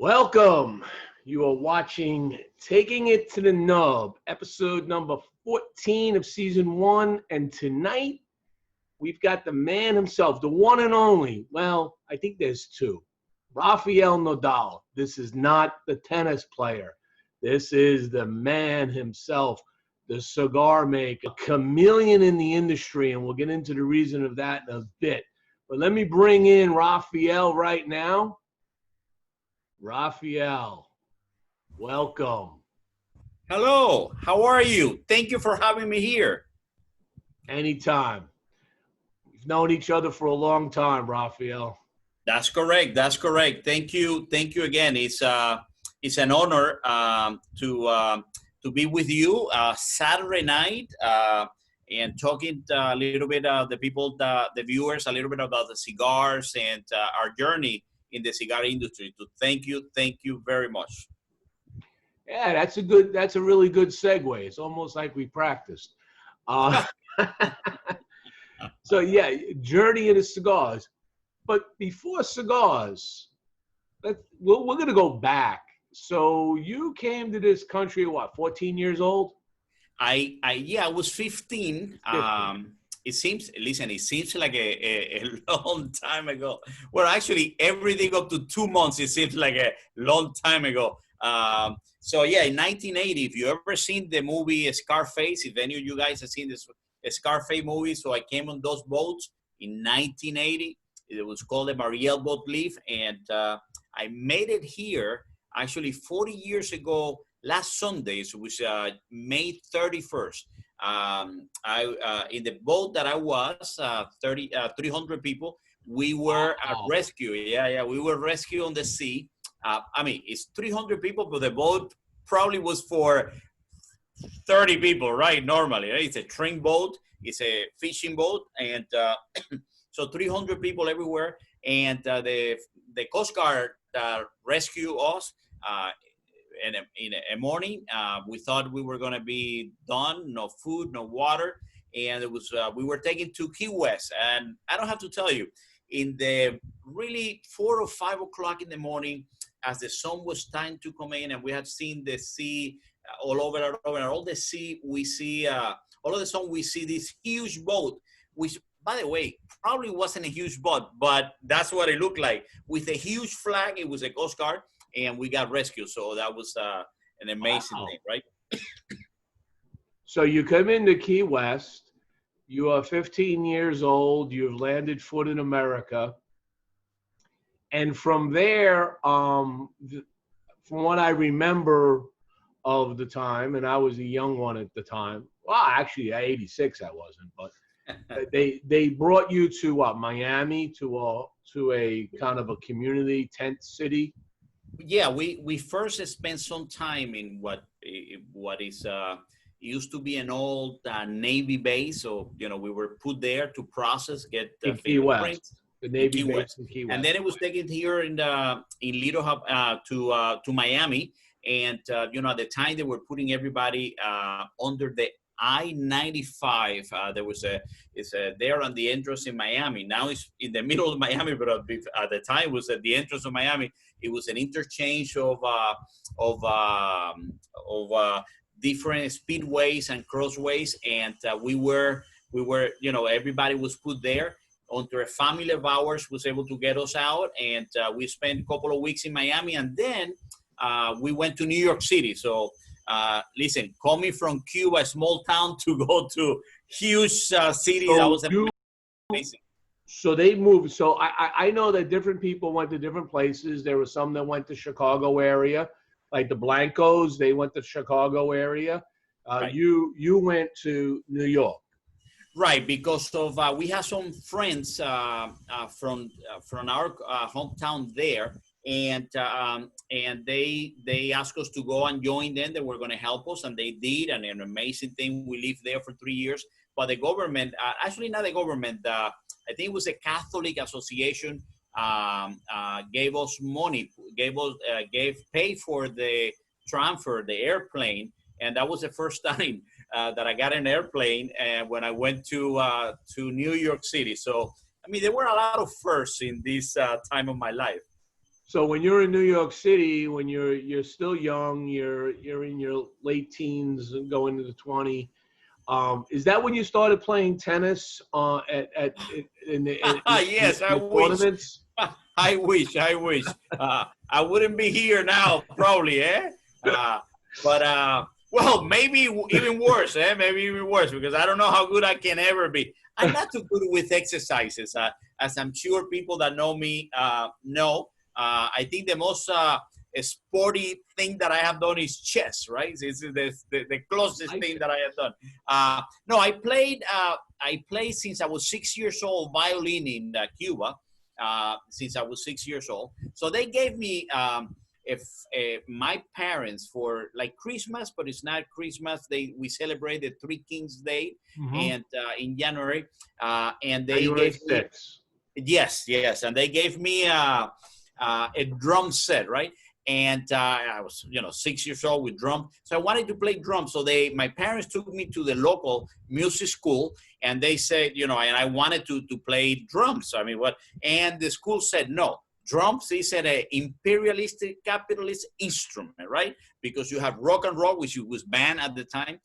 Welcome. You are watching Taking It to the Nub, episode number 14 of season 1. And tonight, we've got the man himself, the one and only. Well, I think there's two. Rafael Nodal. This is not the tennis player. This is the man himself, the cigar maker, a chameleon in the industry. And we'll get into the reason of that in a bit. But let me bring in Rafael right now. Rafael, welcome. Hello, how are you? Thank you for having me here. Anytime. We've known each other for a long time, Rafael. That's correct. That's correct. Thank you. Thank you again. It's an honor to be with you Saturday night and talking a little bit the people, the viewers, a little bit about the cigars and our journey in the cigar industry. To thank you very much. Yeah, that's a really good segue. It's almost like we practiced. So yeah, journey into cigars. But before cigars, we're going to go back. So you came to this country, what, 14 years old? I was 15. It seems like a long time ago. Well, actually, everything up to 2 months, it seems like a long time ago. So yeah, in 1980, if you ever seen the movie Scarface, if any of you guys have seen this Scarface movie, so I came on those boats in 1980. It was called the Mariel Boat Leaf, and I made it here actually 40 years ago last Sunday, so it was May 31st. In the boat that I was, 300 people, we were rescued. Yeah, we were rescued on the sea. It's 300 people, but the boat probably was for 30 people, right? Normally, right? It's a train boat, it's a fishing boat, and so 300 people everywhere. And the Coast Guard rescued us. In a morning, we thought we were going to be done, no food, no water, and it was we were taken to Key West. And I don't have to tell you, in the really 4 or 5 o'clock in the morning, as the sun was starting to come in, and we had seen the sea all over all the sea, we see all of the sun, we see this huge boat, which, by the way, probably wasn't a huge boat, but that's what it looked like, with a huge flag. It was a Coast Guard. And we got rescued. So that was an amazing thing, right? So you come into Key West. You are 15 years old. You've landed foot in America. And from there, from what I remember of the time, and I was a young one at the time. Well, actually, at 86, I wasn't. But they brought you to what, Miami, to a kind of a community tent city. Yeah, we first spent some time in what is used to be an old Navy base. So we were put there to process, get the fingerprints. The Navy base in Key West. And then it was taken here in Little Hub to Miami. And at the time they were putting everybody under the I-95. There was it's there on the entrance in Miami. Now it's in the middle of Miami, but at the time it was at the entrance of Miami. It was an interchange of different speedways and crossways, and we were everybody was put there. Until a family of ours was able to get us out, and we spent a couple of weeks in Miami, and then we went to New York City. So. Listen, coming from Cuba, a small town, to go to huge city, that was amazing. So they moved. So I know that different people went to different places. There were some that went to Chicago area, like the Blancos. They went to Chicago area. Right. You went to New York. Right, because of we have some friends from our hometown there. And they asked us to go and join them. They were going to help us, and they did. And an amazing thing. We lived there for 3 years. But the government, actually not the government, I think it was a Catholic association, gave us money, paid for the transfer, the airplane, and that was the first time that I got an airplane. And when I went to New York City, so I mean there were a lot of firsts in this time of my life. So when you're in New York City, when you're still young, you're in your late teens and going to the 20. Is that when you started playing tennis in Yes, I the wish. tournaments? I wish. I wish. I wouldn't be here now, probably, eh? But well, maybe even worse, eh? Maybe even worse because I don't know how good I can ever be. I'm not too good with exercises, as I'm sure people that know me know. I think the most sporty thing that I have done is chess, right? This is the closest thing that I have done. No, I played. I played since I was 6 years old violin in Cuba. Since I was 6 years old, so they gave me if my parents for like Christmas, but it's not Christmas. We celebrate the Three Kings Day, and in January, and they January gave me 6th. yes, and they gave me a drum set, right? And I was, 6 years old with drum. So I wanted to play drums. So my parents took me to the local music school, and they said, and I wanted to play drums. I mean, what? And the school said, no, drums is an imperialistic capitalist instrument, right? Because you have rock and roll, which was banned at the time.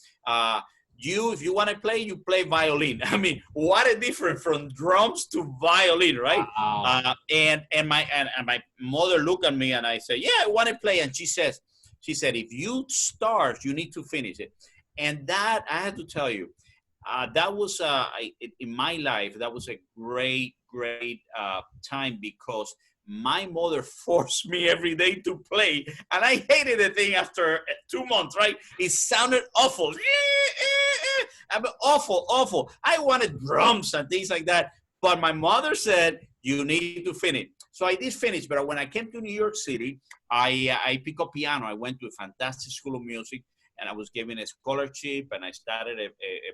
If you want to play, you play violin. I mean, what a difference from drums to violin, right? Wow. And my mother looked at me and I said, yeah, I want to play. And she said, if you start, you need to finish it. And that, I have to tell you, that was in my life, that was a great time because my mother forced me every day to play, and I hated the thing after 2 months, right? It sounded awful. I mean, awful. I wanted drums and things like that, but my mother said, you need to finish. So I did finish, but when I came to New York City, I picked up piano. I went to a fantastic school of music, and I was given a scholarship, and I started a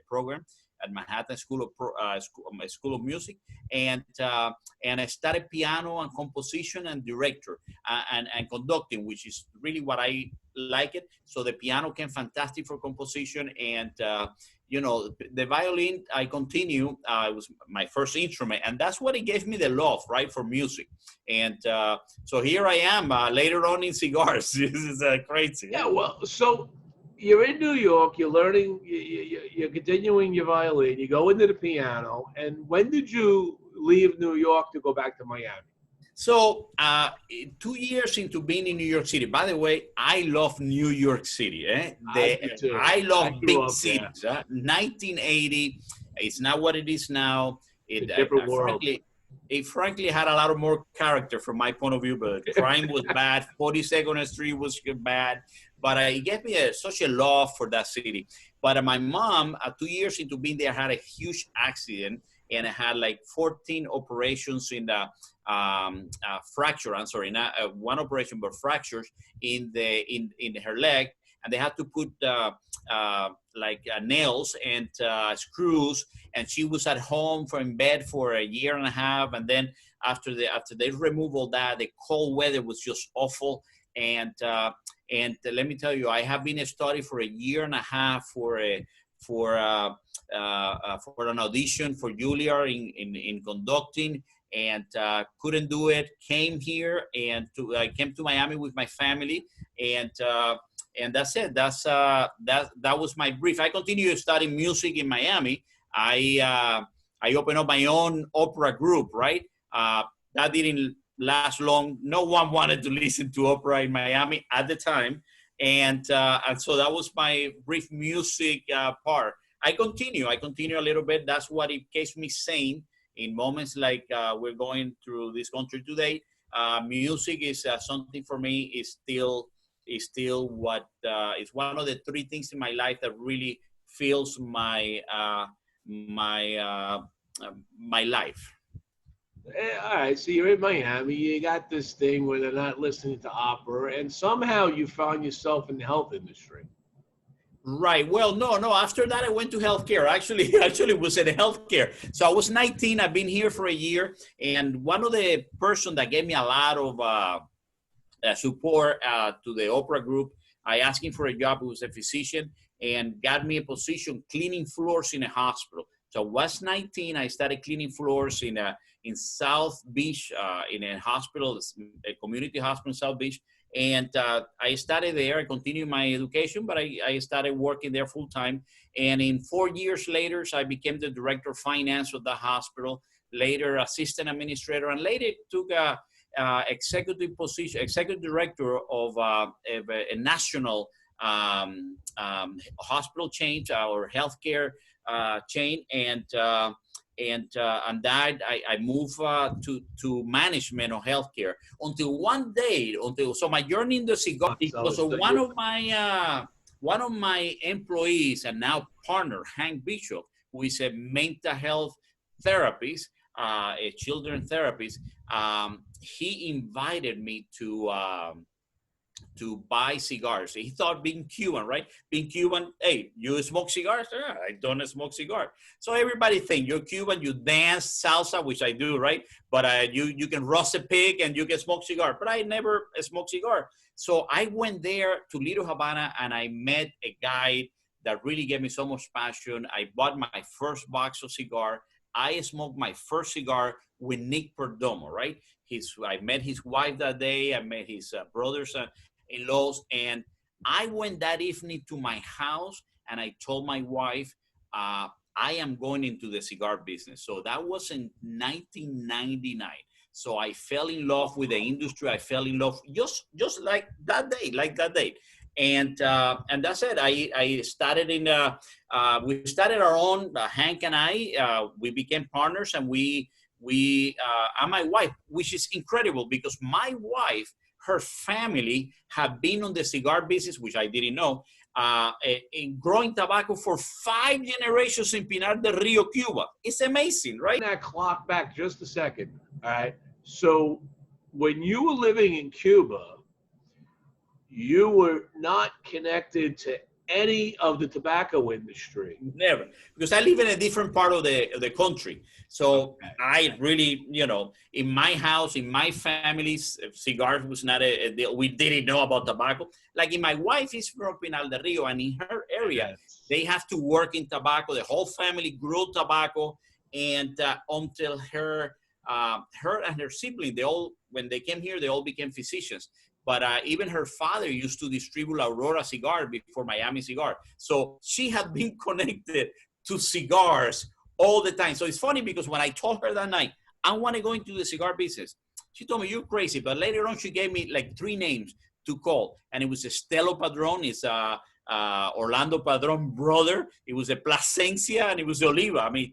program at Manhattan School of Music, and I studied piano and composition and director and conducting, which is really what I like it. So the piano came fantastic for composition, and the violin I continue. It was my first instrument, and that's what it gave me the love, right, for music. And so here I am later on in Cigars. This is crazy. Yeah, well, so you're in New York, you're learning, you're continuing your violin, you go into the piano, and when did you leave New York to go back to Miami? So 2 years into being in New York City, by the way, I love New York City. I do too. I I love grew big up there. cities. 1980, it's not what it is now. It's a different world. It frankly had a lot of more character from my point of view, but crime was bad. 42nd Street was bad, but it gave me such a love for that city. But my mom, 2 years into being there, had a huge accident, and I had like 14 operations in the fracture. I'm sorry, not one operation, but fractures in her leg, and they had to put nails and screws. And she was at home in bed for a year and a half, and then after they removed all that, the cold weather was just awful. And let me tell you, I have been studying for a year and a half for an audition for Juilliard in conducting, and couldn't do it. Came here and I came to Miami with my family, and that's it. That was my brief. I continued studying music in Miami. I opened up my own opera group, right? That didn't last long. No one wanted to listen to opera in Miami at the time, and so that was my brief music part. I continue a little bit. That's what it keeps me sane in moments like we're going through this country today. Music is something for me. Is still what is one of the three things in my life that really fills my life. All right, so you're in Miami. You got this thing where they're not listening to opera, and somehow you found yourself in the health industry. Right. Well, no. After that, I went to healthcare. Actually was in healthcare. So I was 19. I've been here for a year. And one of the person that gave me a lot of support to the opera group, I asked him for a job. He was a physician and got me a position cleaning floors in a hospital. So I was 19. I started cleaning floors in South Beach, in a hospital, a community hospital in South Beach. And I started there. I continued my education, but I started working there full time. And in 4 years later, so I became the director of finance of the hospital, later assistant administrator, and later took a executive position, executive director of a national hospital chain or healthcare chain, and that I moved to management of healthcare until one day, so my journey in the cigar, because of one of my employees and now partner, Hank Bishop, who is a mental health therapist, a children therapist. He invited me to buy cigars. He thought, being Cuban, right? Being Cuban, hey, you smoke cigars? I don't smoke cigars. So everybody think you're Cuban, you dance salsa, which I do, right? But you can roast a pig and you can smoke cigar. But I never smoked cigar. So I went there to Little Havana and I met a guy that really gave me so much passion. I bought my first box of cigar. I smoked my first cigar with Nick Perdomo, right? I met his wife that day. I met his brothers-in-laws, and I went that evening to my house and I told my wife, I am going into the cigar business. So that was in 1999. So I fell in love with the industry. I fell in love just like that day, and that's it. I started we started our own, Hank and I. We became partners, and we and my wife, which is incredible because my wife, her family have been on the cigar business, which I didn't know, in growing tobacco for 5 generations in Pinar del Rio, Cuba. It's amazing, right? That clock back just a second. All right. So when you were living in Cuba, you were not connected to any of the tobacco industry. Never, because I live in a different part of the country. So okay. I really, in my house, in my family, cigars was not we didn't know about tobacco. Like in my wife is from Pinal del Rio, and in her area, yes, they have to work in tobacco. The whole family grew tobacco, and until her and her sibling, when they came here, they all became physicians. But even her father used to distribute Aurora cigar before Miami Cigar. So she had been connected to cigars all the time. So it's funny because when I told her that night, I want to go into the cigar business, she told me, you're crazy. But later on, she gave me like 3 names to call. And it was Estelo Padron, it's Orlando Padron brother. It was a Plasencia, and it was Oliva. I mean,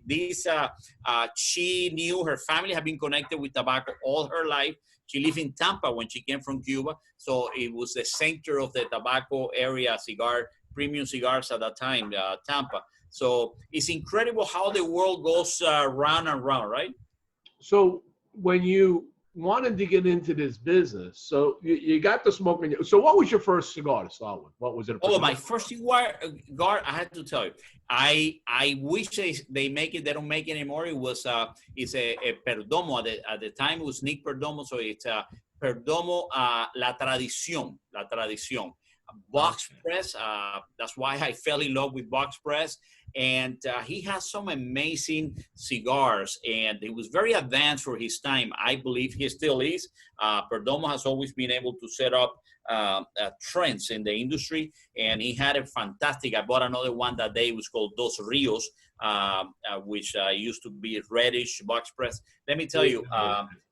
she knew her family had been connected with tobacco all her life. She lived in Tampa when she came from Cuba. So it was the center of the tobacco area, premium cigars at that time, Tampa. So it's incredible how the world goes round and round, right? So when you wanted to get into this business, so you got the smoking. So what was your first cigar to start with? What was it? My first cigar, I had to tell you, I wish they make it. They don't make it anymore. It's a Perdomo. At the time, it was Nick Perdomo. So it's Perdomo La Tradición. Box press. That's why I fell in love with box press. And he has some amazing cigars, and he was very advanced for his time. I believe he still is. Perdomo has always been able to set up trends in the industry, and he had a fantastic. I bought another one that day. It was called Dos Rios, which used to be reddish box press. Let me tell you,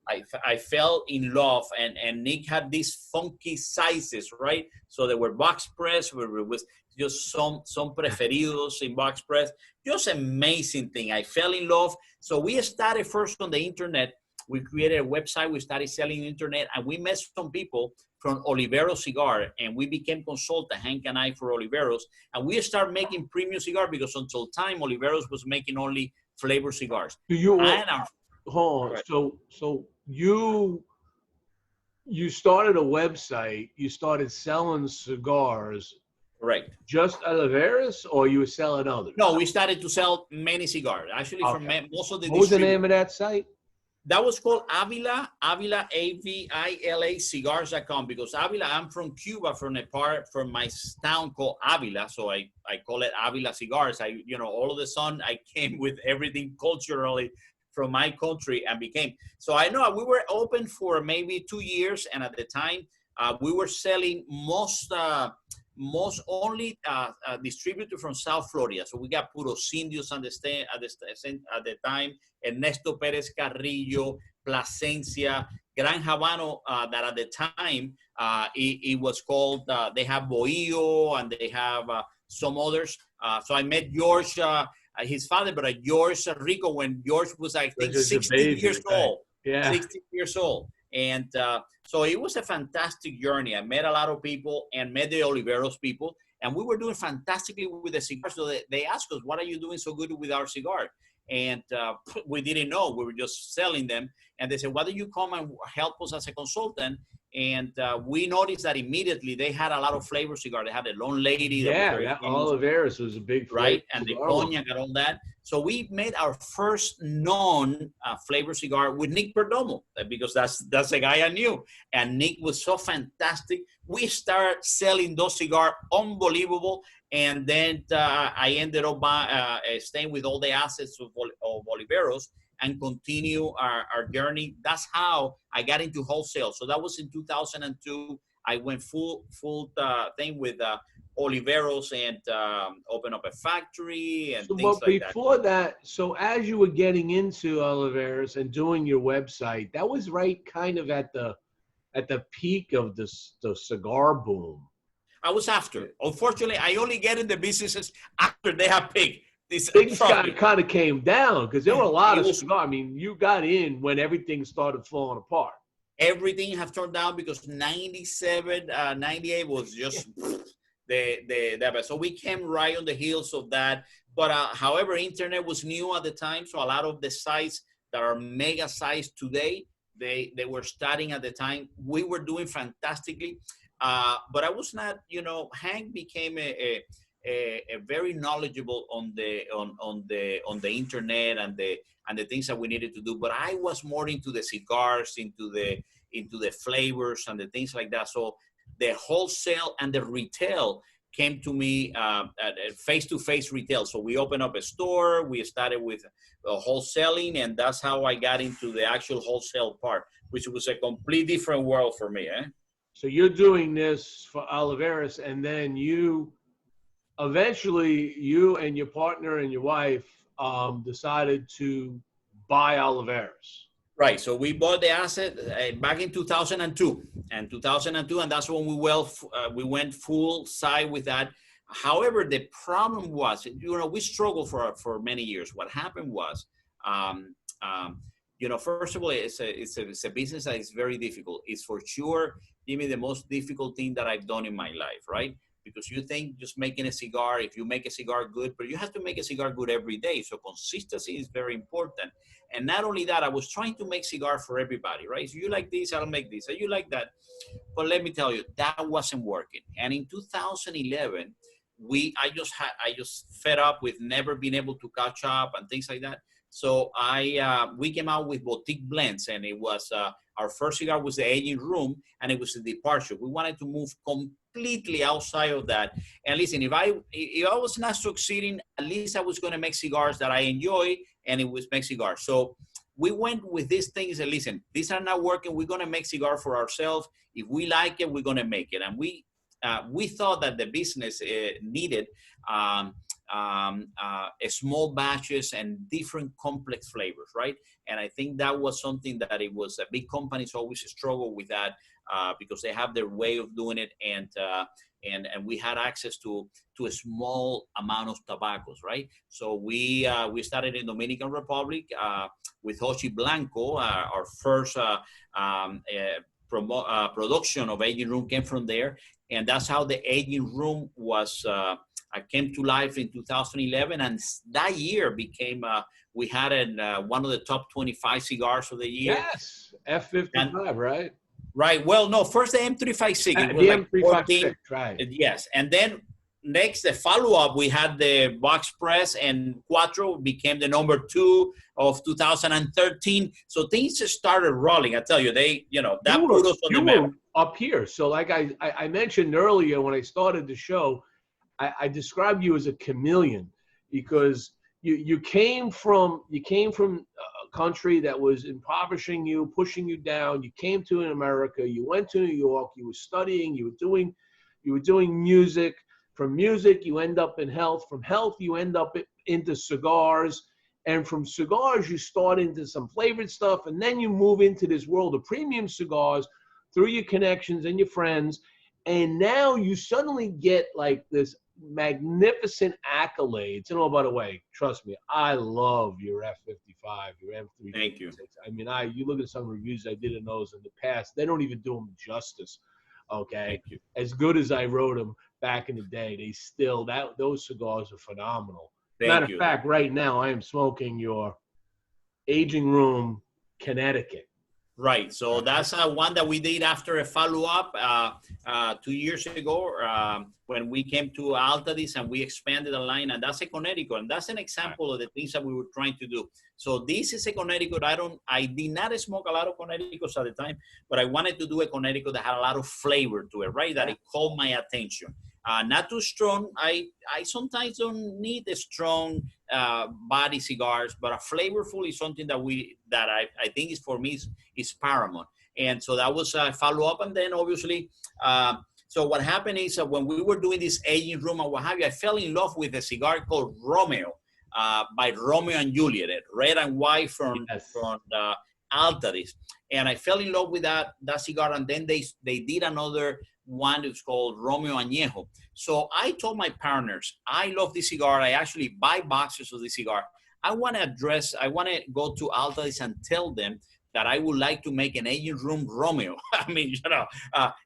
I fell in love, and Nick had these funky sizes, right? So they were box press, with just some preferidos in box press. Just amazing thing. I fell in love. So we started first on the internet. We created a website. We started selling internet, and we met some people from Oliveros Cigar, and we became consultant, Hank and I, for Oliveros. And we started making premium cigar because until time, Oliveros was making only flavor cigars. Hold on. Right. So you started a website. You started selling cigars. Right. Just Oliveros, or you were selling others? No, we started to sell many cigars. Actually, from most of the. What was the name of that site? That was called Avila, Avila cigars.com, because Avila, I'm from Cuba, from a part from my town called Avila, so I call it Avila Cigars. All of a sudden I came with everything culturally from my country and became. So I know we were open for maybe 2 years, and at the time we were selling most only distributed from South Florida. So we got Puros Indios at the time, Ernesto Perez Carrillo, Plasencia, Gran Habano, that at the time it was called, they have Bohío, and they have some others. So I met George, his father, but George Rico, when George was, I think, 16 years old. Yeah. 16 years old. And so it was a fantastic journey. I met a lot of people and met the Oliveros people, and we were doing fantastically with the cigars. So they asked us, what are you doing so good with our cigar? And we didn't know. We were just selling them. And they said, why don't you come and help us as a consultant? And we noticed that immediately they had a lot of flavor cigar. They had a Lone Lady. That Oliveros was a big flavor, right? And the cognac and all that. So we made our first non-flavor cigar with Nick Perdomo, because that's the guy I knew. And Nick was so fantastic. We started selling those cigars, unbelievable. And then I ended up staying with all the assets of Oliveros and continue our journey. That's how I got into wholesale. So that was in 2002. I went full thing with Oliveros and open up a factory and things like that. Before that, so as you were getting into Oliveros and doing your website, that was right kind of at the peak of the cigar boom. I was after. Unfortunately, I only get in the businesses after they have peaked. Things kind of came down because there were a lot of cigars. I mean, you got in when everything started falling apart. Everything have turned down because 97, 98 was just so we came right on the heels of that. But however, internet was new at the time, so a lot of the sites that are mega sites today, they were starting at the time. We were doing fantastically, but I was not. Hank became a very knowledgeable on the internet and the things that we needed to do. But I was more into the cigars, into the flavors and the things like that. So the wholesale and the retail came to me at face-to-face retail. So we opened up a store. We started with wholesaling, and that's how I got into the actual wholesale part, which was a complete different world for me. So you're doing this for Oliveros, and then eventually you and your partner and your wife decided to buy Oliveros. Right. So we bought the asset back in 2002, and that's when we went full side with that. However, the problem was, we struggled for many years. What happened was, first of all, it's a business that is very difficult. It's for sure, Jimmie, the most difficult thing that I've done in my life, right? Because you think just making a cigar, if you make a cigar good, but you have to make a cigar good every day. So consistency is very important. And not only that, I was trying to make cigar for everybody, right? So you like this, I'll make this. So you like that. But let me tell you, that wasn't working. And in 2011, I just fed up with never being able to catch up and things like that. So we came out with boutique blends, and it was our first cigar was the aging room, and it was a departure. We wanted to move completely outside of that. And listen, if I was not succeeding, at least I was going to make cigars that I enjoy, and it was make cigars. So we went with these things and listen, these are not working. We're going to make cigar for ourselves. If we like it, we're going to make it. And we thought that the business needed small batches and different complex flavors, right? And I think that was something that it was big companies always struggle with that because they have their way of doing it, and we had access to a small amount of tobaccos, right? So we started in Dominican Republic with Hochi Blanco. Our first production of aging room came from there, and that's how the aging room was. Came to life in 2011, and that year became we had one of the top 25 cigars of the year. Yes, F55, right? Right. Well, no, first the M356. The M356, right? Yes, and then next, the follow-up, we had the box press, and Cuatro became the number 2 of 2013. So things just started rolling. I tell you, that put us on the map. You were up here. So like I mentioned earlier when I started the show, I described you as a chameleon because you came from a country that was impoverishing you, pushing you down. You came to America. You went to New York. You were studying. You were doing music. From music, you end up in health. From health, you end up into cigars. And from cigars, you start into some flavored stuff. And then you move into this world of premium cigars through your connections and your friends. And now you suddenly get like this magnificent accolades. And oh, by the way, trust me, I love your F55, your M3. Thank you. I mean, you look at some reviews I did in those in the past, they don't even do them justice. Okay. Thank you. As good as I wrote them back in the day, they still, those cigars are phenomenal. Thank Matter you. of fact, right now I am smoking your Aging Room Connecticut. Right. So that's one that we did after a follow-up 2 years ago when we came to Altadis and we expanded the line, and that's a Connecticut. And that's an example of the things that we were trying to do. So this is a Connecticut. I did not smoke a lot of Connecticut's at the time, but I wanted to do a Connecticut that had a lot of flavor to it, right? That it called my attention. Not too strong. I sometimes don't need a strong body cigars, but a flavorful is something that I think is for me is paramount. And so that was a follow-up. And then obviously, so what happened is when we were doing this aging room and what have you, I fell in love with a cigar called Romeo by Romeo and Juliet, red and white from Altadis. And I fell in love with that cigar. And then they did another one that's called Romeo Añejo. So I told my partners, I love this cigar. I actually buy boxes of this cigar. I want to go to Altadis and tell them that I would like to make an aging room Romeo. I mean,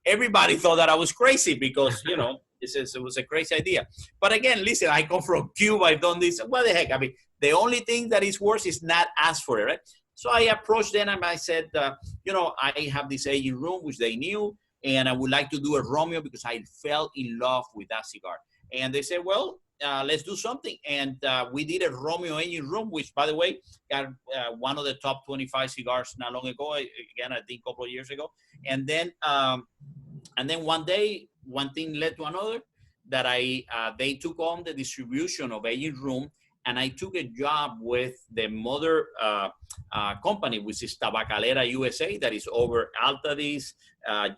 everybody thought that I was crazy because, it was a crazy idea. But again, listen, I come from Cuba. I've done this. What the heck? I mean, the only thing that is worse is not ask for it, right? So I approached them and I said, I have this aging room, which they knew, and I would like to do a Romeo because I fell in love with that cigar. And they said, well, let's do something. And we did a Romeo aging room, which, by the way, got one of the top 25 cigars not long ago. Again, I think a couple of years ago. And then one day, one thing led to another, that they took on the distribution of aging room, and I took a job with the mother company, which is Tabacalera USA, that is over Altadis,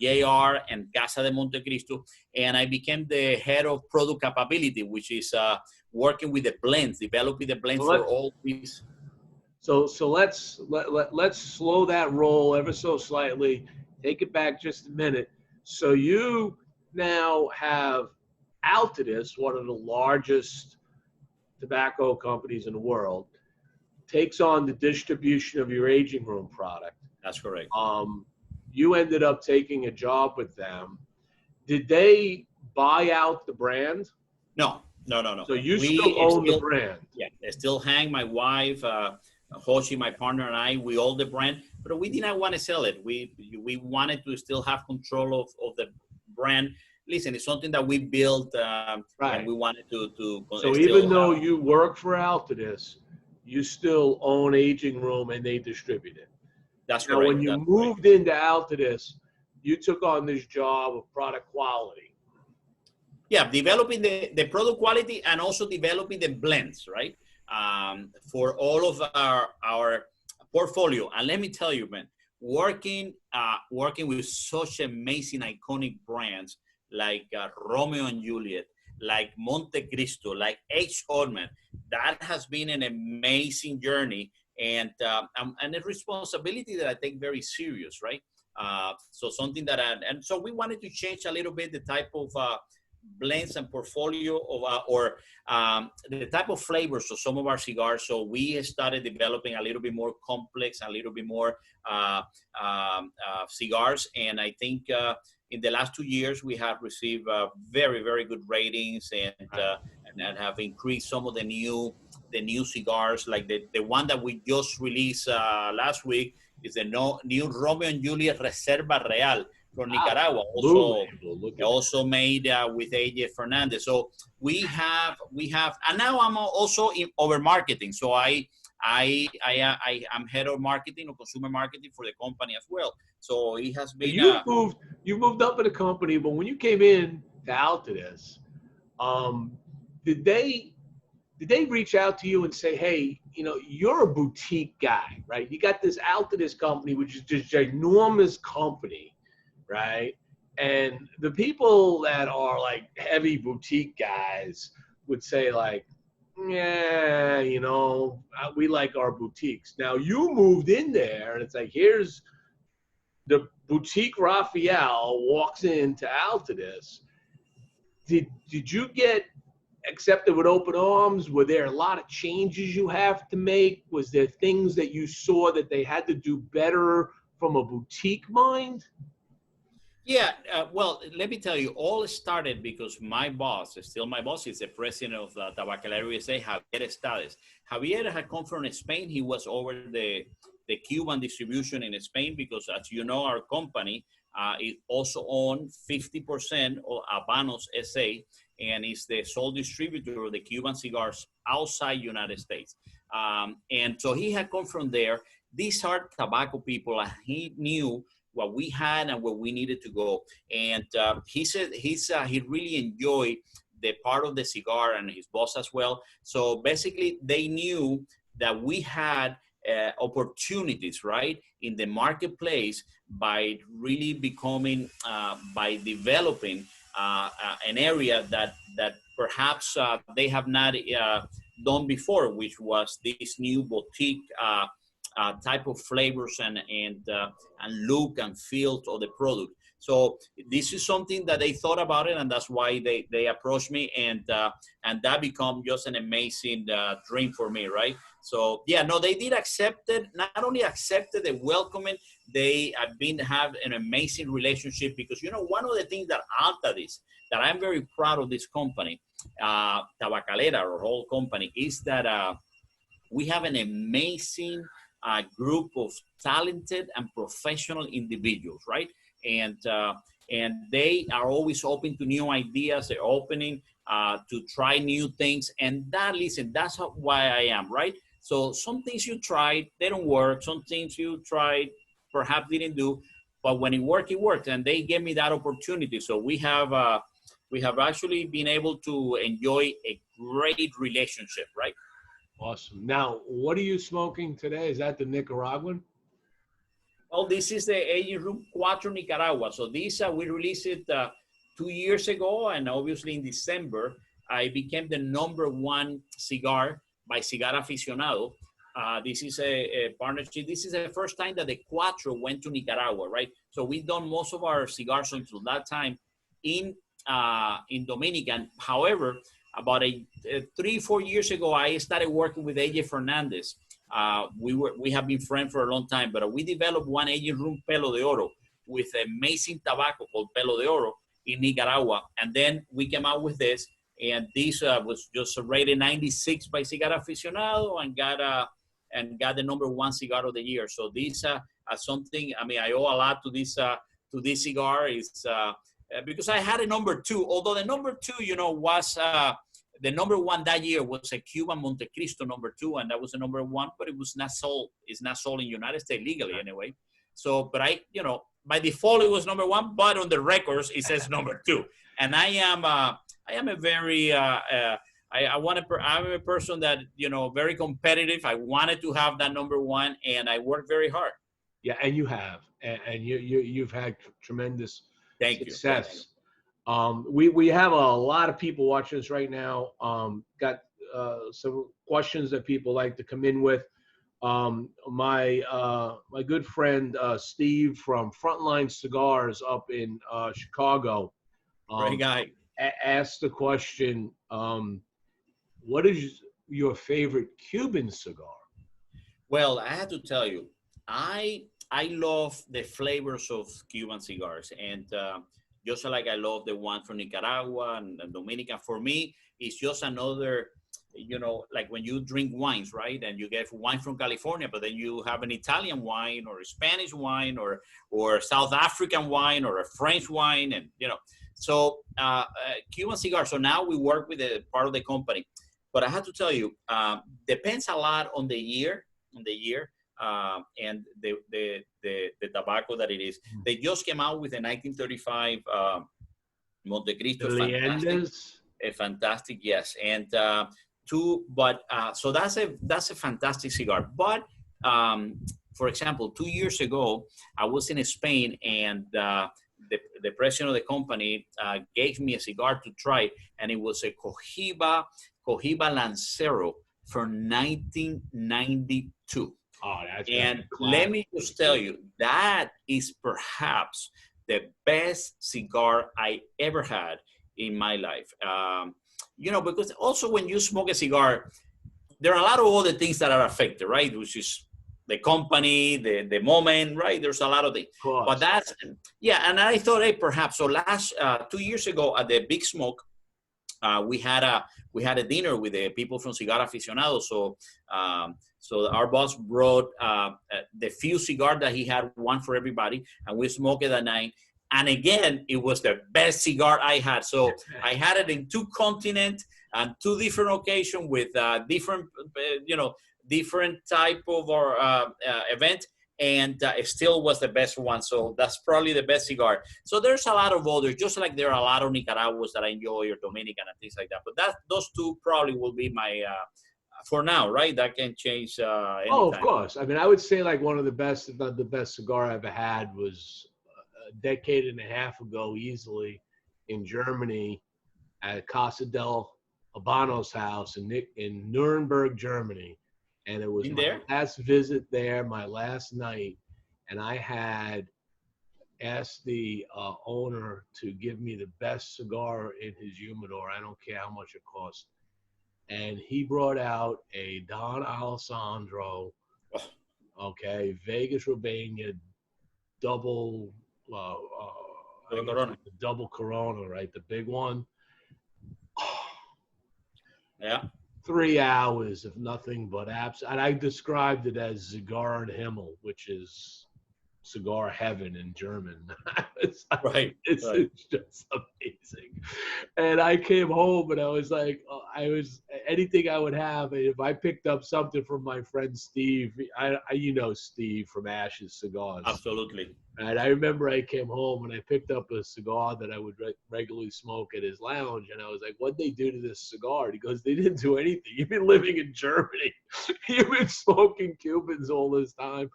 JR, and Casa de Montecristo. And I became the head of product capability, which is working with the blends, developing the blends for all these. So let's slow that roll ever so slightly. Take it back just a minute. So you now have Altadis, one of the largest tobacco companies in the world, takes on the distribution of your aging room product. That's correct. You ended up taking a job with them. Did they buy out the brand? No. So you still own the brand? Yeah, they still hang. My wife, Hoshi, my partner, and I, we own the brand, but we did not want to sell it. We wanted to still have control of the brand. Listen, it's something that we built, right, and we wanted to. So even though you work for Altadis, you still own Aging Room and they distribute it. That's now, correct. when you moved into Altadis, you took on this job of product quality. Yeah, developing the product quality and also developing the blends, right? For all of our portfolio. And let me tell you, man, working with such amazing, iconic brands like Romeo and Juliet, like Montecristo, like H. Orman, that has been an amazing journey and a responsibility that I take very serious, right? So something that and so we wanted to change a little bit the type of blends and portfolio of or the type of flavors of some of our cigars. So we started developing a little bit more complex, a little bit more cigars, and I think in the last 2 years we have received very, very good ratings and have increased some of the new cigars, like the one that we just released last week is the new Romeo and Juliet Reserva Real, from Nicaragua. Also made with AJ Fernandez. So we have, and now I'm also in over marketing. So I'm head of marketing or consumer marketing for the company as well. So it has been. You moved up in the company, but when you came in to Altadis, did they reach out to you and say, hey, you know, you're a boutique guy, right? You got this Altadis company, which is just an enormous company, right? And the people that are like heavy boutique guys would say like, yeah, you know, we like our boutiques. Now you moved in there and it's like, here's the boutique Rafael walks into Altadis. Did you get accepted with open arms? Were there a lot of changes you have to make? Was there things that you saw that they had to do better from a boutique mind? Yeah, well, let me tell you, all started because my boss, still my boss, is the president of the Tabacalera USA, Javier Estades. Javier had come from Spain. He was over the Cuban distribution in Spain because, as you know, our company is also owned 50% of Habanos SA, and is the sole distributor of the Cuban cigars outside United States. And so he had come from there. These are tobacco people, and he knew what we had and where we needed to go. And he said he really enjoyed the part of the cigar, and his boss as well. So basically, they knew that we had opportunities, right, in the marketplace by really becoming, by developing an area that perhaps they have not done before, which was this new boutique type of flavors and look and feel of the product. So this is something that they thought about it, and that's why they approached me, and that become just an amazing dream for me, right? So yeah, no, they did accept it. Not only accepted, they welcome it. They have an amazing relationship because, you know, one of the things that Altadis, that I'm very proud of this company, Tabacalera, our whole company, is that we have an amazing group of talented and professional individuals, right? And they are always open to new ideas. They're opening to try new things. And that's why I am, right? So some things you tried, they don't work. Some things you tried, perhaps didn't do. But when it worked, it worked. And they gave me that opportunity. So we have actually been able to enjoy a great relationship, right? Awesome. Now, what are you smoking today? Is that the Nicaraguan? Oh, this is the Aging Room 4 Nicaragua. So this, we released it 2 years ago, and obviously in December, I became the #1 cigar by Cigar Aficionado. This is a partnership. This is the first time that the Cuatro went to Nicaragua, right? So we've done most of our cigars until that time in Dominican. However, about 3-4 years ago, I started working with AJ Fernandez. We have been friends for a long time, but we developed one Aging Room Pelo de Oro with amazing tobacco called Pelo de Oro in Nicaragua. And then we came out with this, and this was just rated 96 by Cigar Aficionado and got the #1 cigar of the year. So this something, I mean, I owe a lot to this cigar. Is because I had a #2, although the #2, you know, was the #1 that year was a Cuban Montecristo #2, and that was the #1, but it was not sold. It's not sold in the United States legally anyway. So, but you know, by default it was #1, but on the records it says #2. And I'm a very I'm a person that, you know, very competitive. I wanted to have that #1, and I worked very hard. Yeah, and you have, and you've had tremendous success. We have a lot of people watching us right now. Got some questions that people like to come in with. My good friend Steve from Frontline Cigars up in Chicago. Great guy. Asked the question, what is your favorite Cuban cigar? Well, I have to tell you, I love the flavors of Cuban cigars, and just like I love the one from Nicaragua and Dominican. For me, it's just another you know, like when you drink wines, right? And you get wine from California, but then you have an Italian wine or a Spanish wine or South African wine or a French wine, and you know, so Cuban cigars. So now we work with a part of the company, but I have to tell you, depends a lot on the year, and the tobacco that it is. They just came out with a 1935 Monte Cristo, fantastic, yes, and so that's a fantastic cigar. But for example, 2 years ago, I was in Spain, and the president of the company gave me a cigar to try, and it was a Cohiba Lancero from 1992. Oh, that's and let me just tell you, that is perhaps the best cigar I ever had in my life. You know, because also when you smoke a cigar, there are a lot of other things that are affected, right? Which is the company, the moment, right? There's a lot of things. But that's, yeah, and I thought, hey, perhaps, so last 2 years ago at the Big Smoke, we had a dinner with the people from Cigar Aficionados. So our boss brought the few cigars that he had, one for everybody, and we smoked it that night. And again, it was the best cigar I had. So I had it in 2 continents and 2 different occasions with different, different type of event. And it still was the best one. So that's probably the best cigar. So there's a lot of others, just like there are a lot of Nicaraguas that I enjoy, or Dominican and things like that. But those 2 probably will be my, for now, right? That can change anytime. Oh, of course. I mean, I would say like one of the best, if not the best cigar I ever had was a decade and a half ago, easily, in Germany at Casa del Habano's house in Nuremberg, Germany. And it was my last visit there, my last night. And I had asked the owner to give me the best cigar in his humidor. I don't care how much it cost. And he brought out a Don Alessandro, okay, Vegas Urbana double Corona, right? The big one. Yeah. 3 hours of nothing but abs. And I described it as Cigar Himmel, which is cigar heaven in German. It's just amazing. And I came home and I was like, anything I would have. If I picked up something from my friend Steve, you know Steve from Ash's Cigars. Absolutely. And I remember I came home and I picked up a cigar that I would regularly smoke at his lounge. And I was like, what'd they do to this cigar? And he goes, they didn't do anything. You've been living in Germany. You've been smoking Cubans all this time.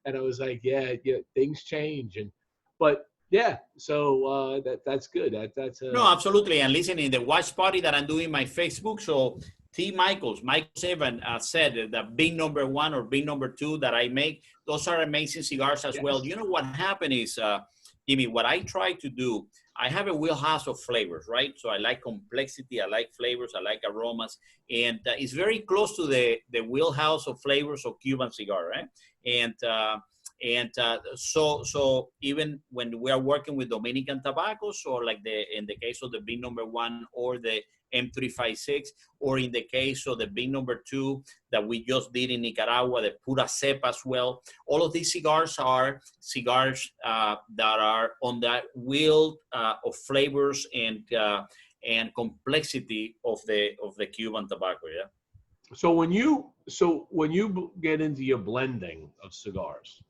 And I was like, yeah, things change. But yeah, so that's good. No, absolutely. And listen, in the watch party that I'm doing my Facebook, so Michael Seven said that big number 1 or big number 2 that I make, those are amazing cigars as well. You know what happened is, Jimmy, what I try to do, I have a wheelhouse of flavors, right? So I like complexity, I like flavors, I like aromas, and it's very close to the wheelhouse of flavors of Cuban cigar, right? So even when we are working with Dominican tobaccos, or like in the case of the big number 1 or the M356, or in the case of the big number 2 that we just did in Nicaragua, the Pura Cepa as well. All of these cigars are cigars that are on that wheel of flavors and complexity of the Cuban tobacco. Yeah. So when you get into your blending of cigars,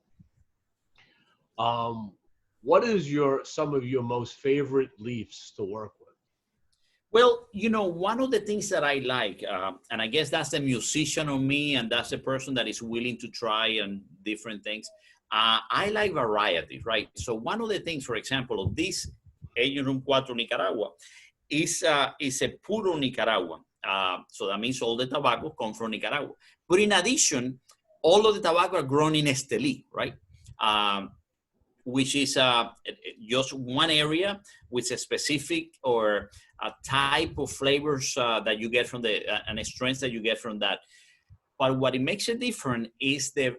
what is some of your most favorite leaves to work with? Well, you know, one of the things that I like, and I guess that's the musician of me, and that's the person that is willing to try and different things. I like variety, right? So one of the things, for example, of this Aging Room 4 Nicaragua is a puro Nicaragua. So that means all the tobacco comes from Nicaragua. But in addition, all of the tobacco are grown in Estelí, right? Which is just one area with a specific or a type of flavors that you get from and strengths that you get from that. But what it makes it different is the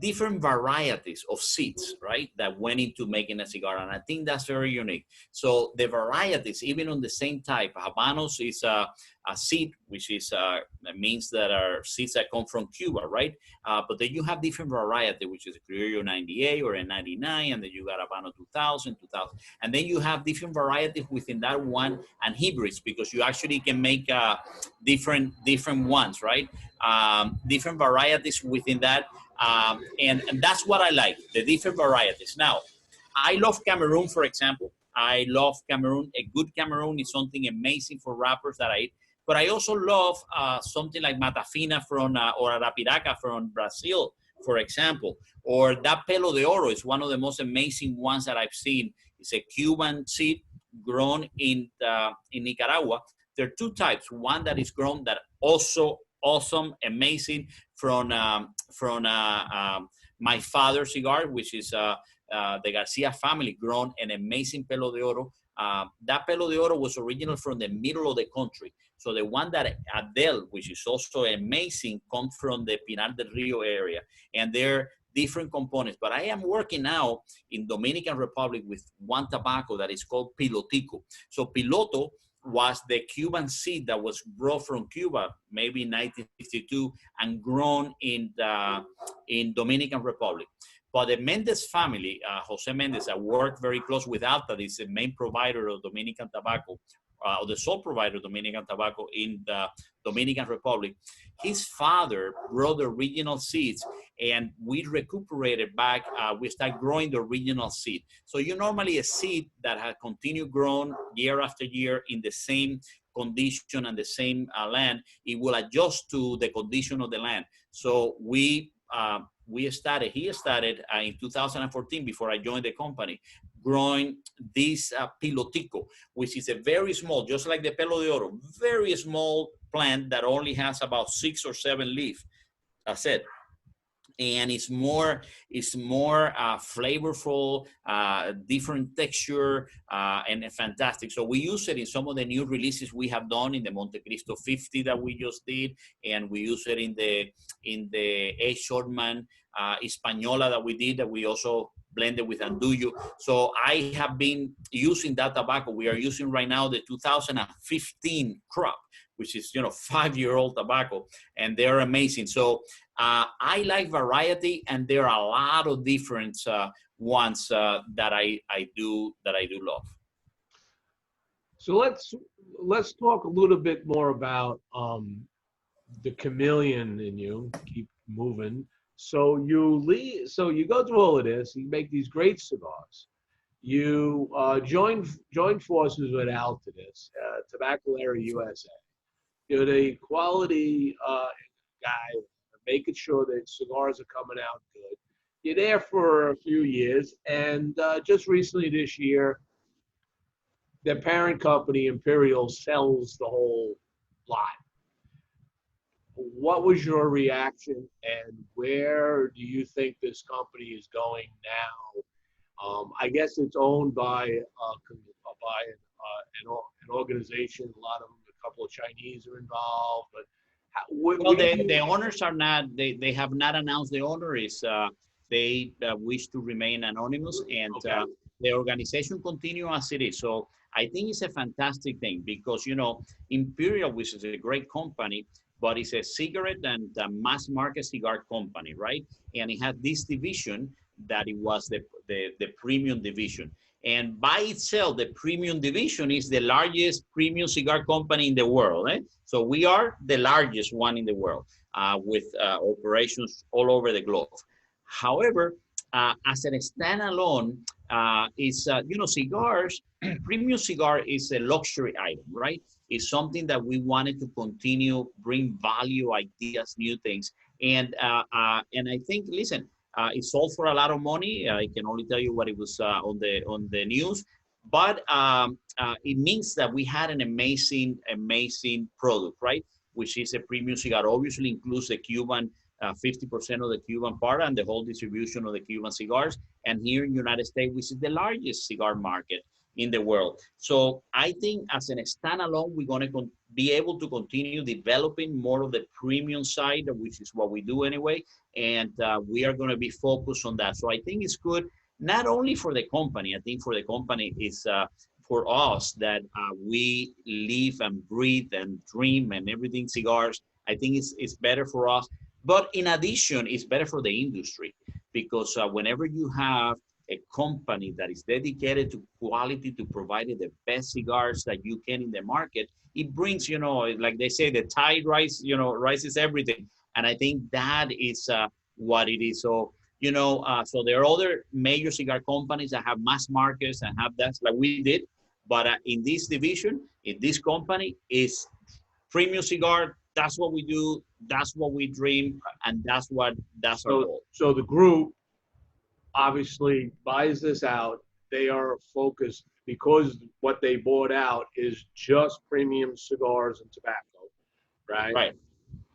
different varieties of seeds, right, that went into making a cigar. And I think that's very unique. So the varieties, even on the same type, Habanos is a seed, which is means that are seeds that come from Cuba, right? But then you have different variety, which is a Criollo 98 or a 99, and then you got Habano 2000, 2000. And then you have different varieties within that one and hybrids, because you actually can make different ones, right? Different varieties within that. And that's what I like, the different varieties. Now, I love Cameroon, for example. I love Cameroon. A good Cameroon is something amazing for wrappers that I eat. But I also love something like Matafina from, or Arapiraca from Brazil, for example. Or that Pelo de Oro is one of the most amazing ones that I've seen. It's a Cuban seed grown in Nicaragua. There are two types. One that is grown that also awesome, amazing from my father's cigar, which is the Garcia family, grown an amazing Pelo de Oro. That Pelo de Oro was original from the middle of the country. So the one that Adele, which is also amazing, comes from the Pinar del Rio area. And they're different components. But I am working now in Dominican Republic with one tobacco that is called Pilotico. So Piloto was the Cuban seed that was brought from Cuba, maybe in 1952, and grown in Dominican Republic. But the Mendez family, Jose Mendez, I worked very close with Alta, is the main provider of Dominican tobacco, or the sole provider of Dominican tobacco in the Dominican Republic. His father brought the original seeds, and we recuperated back. We start growing the original seed. So you normally a seed that has continued growing year after year in the same condition and the same land, it will adjust to the condition of the land. So he started in 2014, before I joined the company, growing this pilotico, which is a very small, just like the Pelo de Oro, very small plant that only has about 6 or 7 leaves. That's it. And it's more flavorful, different texture, and fantastic. So we use it in some of the new releases we have done in the Monte Cristo 50 that we just did, and we use it in the A. Shortman Hispaniola that we did, that we also blended with Andullo. So I have been using that tobacco. We are using right now the 2015 crop, which is 5-year-old tobacco, and they're amazing. So I like variety, and there are a lot of different ones that I do love. So let's talk a little bit more about the chameleon in you. Keep moving. So you go through all of this. You make these great cigars. You join forces with Altadis, Tobacco Area USA. You're the quality guy, making sure that cigars are coming out good. You're there for a few years, and just recently this year, their parent company, Imperial, sells the whole lot. What was your reaction, and where do you think this company is going now? I guess it's owned by an organization. A lot of them, a couple of Chinese are involved, but the owners are not. They have not announced the owner. They wish to remain anonymous, and okay. The organization continue as it is. So I think it's a fantastic thing, because Imperial, which is a great company, but it's a cigarette and a mass market cigar company, right? And it had this division that it was the premium division. And by itself, the premium division is the largest premium cigar company in the world. So we are the largest one in the world with operations all over the globe. However, as a standalone, cigars, premium cigar is a luxury item, right? It's something that we wanted to continue, bring value, ideas, new things. And I think, listen, it sold for a lot of money. I can only tell you what it was on the news, but it means that we had an amazing product, right? Which is a premium cigar. Obviously includes the Cuban, 50% of the Cuban part and the whole distribution of the Cuban cigars. And here in the United States, which is the largest cigar market, in the world. So I think as a standalone, we're going to be able to continue developing more of the premium side, which is what we do anyway. And we are going to be focused on that. So I think it's good, not only for the company. I think for the company is for us that we live and breathe and dream and everything cigars. I think it's better for us. But in addition, it's better for the industry, because whenever you have a company that is dedicated to quality, to providing the best cigars that you can in the market, it brings, you know, like they say, the tide rise, you know, rises everything. And I think that is what it is. So, you know, so there are other major cigar companies that have mass markets and have that, like we did. But in this division, in this company, is premium cigar. That's what we do. That's what we dream, and that's our goal. So the group obviously buys this out. They are focused because what they bought out is just premium cigars and tobacco, right? Right.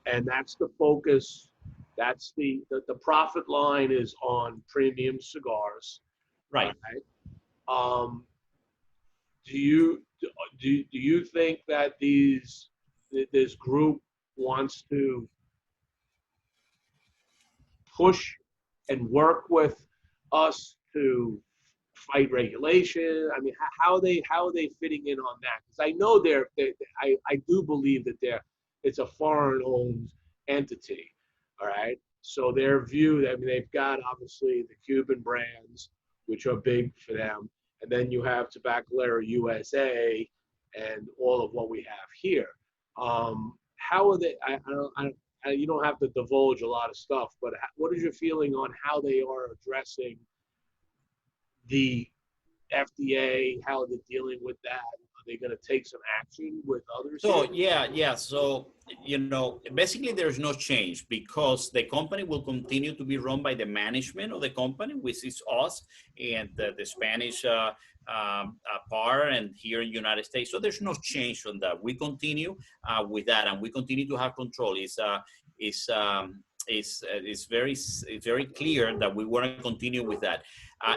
And that's the focus. That's the profit line is on premium cigars. Right. Right? Do you think that this group wants to push and work with us to fight regulation? I mean, how are they fitting in on that? Because I know I do believe that it's a foreign-owned entity. All right. So their view, I mean, they've got obviously the Cuban brands, which are big for them, and then you have Tabacalera USA and all of what we have here. How are they? You don't have to divulge a lot of stuff, but what is your feeling on how they are addressing the FDA, how they're dealing with that? Are they going to take some action with others? So yeah. So, you know, basically there's no change, because the company will continue to be run by the management of the company, which is us and the Spanish part, and here in the United States. So there's no change on that. We continue with that, and we continue to have control. It's very clear that we want to continue with that.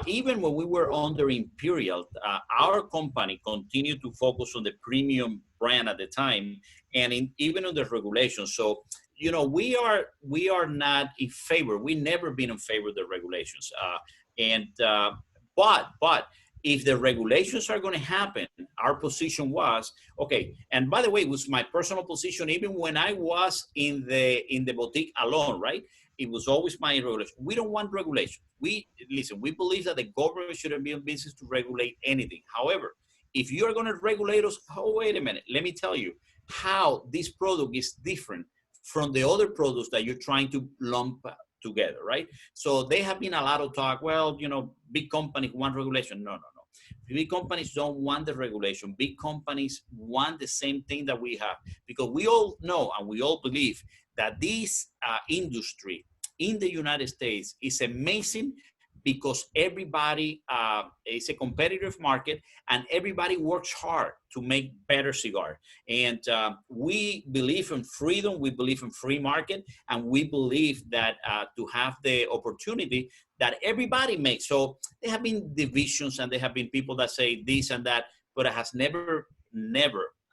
Even when we were under Imperial, our company continued to focus on the premium brand at the time, and even on the regulations. So, you know, we are not in favor. We never been in favor of the regulations. But if the regulations are going to happen, our position was, okay. And by the way, it was my personal position, even when I was in the boutique alone, right? It was always my regulation. We don't want regulation. We believe that the government shouldn't be in business to regulate anything. However, if you are going to regulate us, oh, wait a minute, let me tell you how this product is different from the other products that you're trying to lump together, right? So they have been a lot of talk, well, you know, big companies want regulation. No. Big companies don't want the regulation. Big companies want the same thing that we have, because we all know and we all believe that this industry in the United States is amazing, because everybody is a competitive market and everybody works hard to make better cigar. And we believe in freedom, we believe in free market, and we believe that to have the opportunity that everybody makes. So there have been divisions and there have been people that say this and that, but it has never,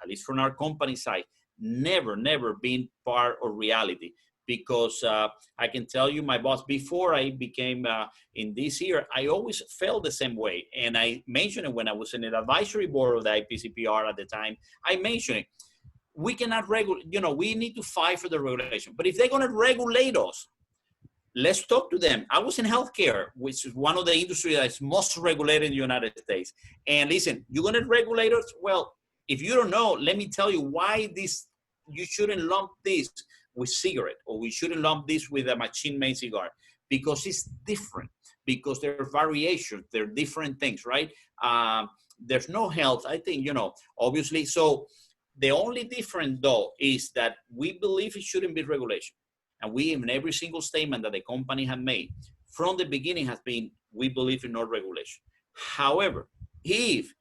at least from our company side, never been part of reality. Because I can tell you, my boss, before I became in this year, I always felt the same way. And I mentioned it when I was in the advisory board of the IPCPR at the time. I mentioned it. We cannot regulate, you know, we need to fight for the regulation. But if they're going to regulate us, let's talk to them. I was in healthcare, which is one of the industries that's most regulated in the United States. And listen, you're going to regulate us? Well, if you don't know, let me tell you why you shouldn't lump this with cigarette, or we shouldn't lump this with a machine-made cigar, because it's different, because there are variations, there are different things, right? There's no health, I think, you know, obviously. So the only difference, though, is that we believe it shouldn't be regulation. And we, in every single statement that the company had made from the beginning, has been, we believe in no regulation. However, if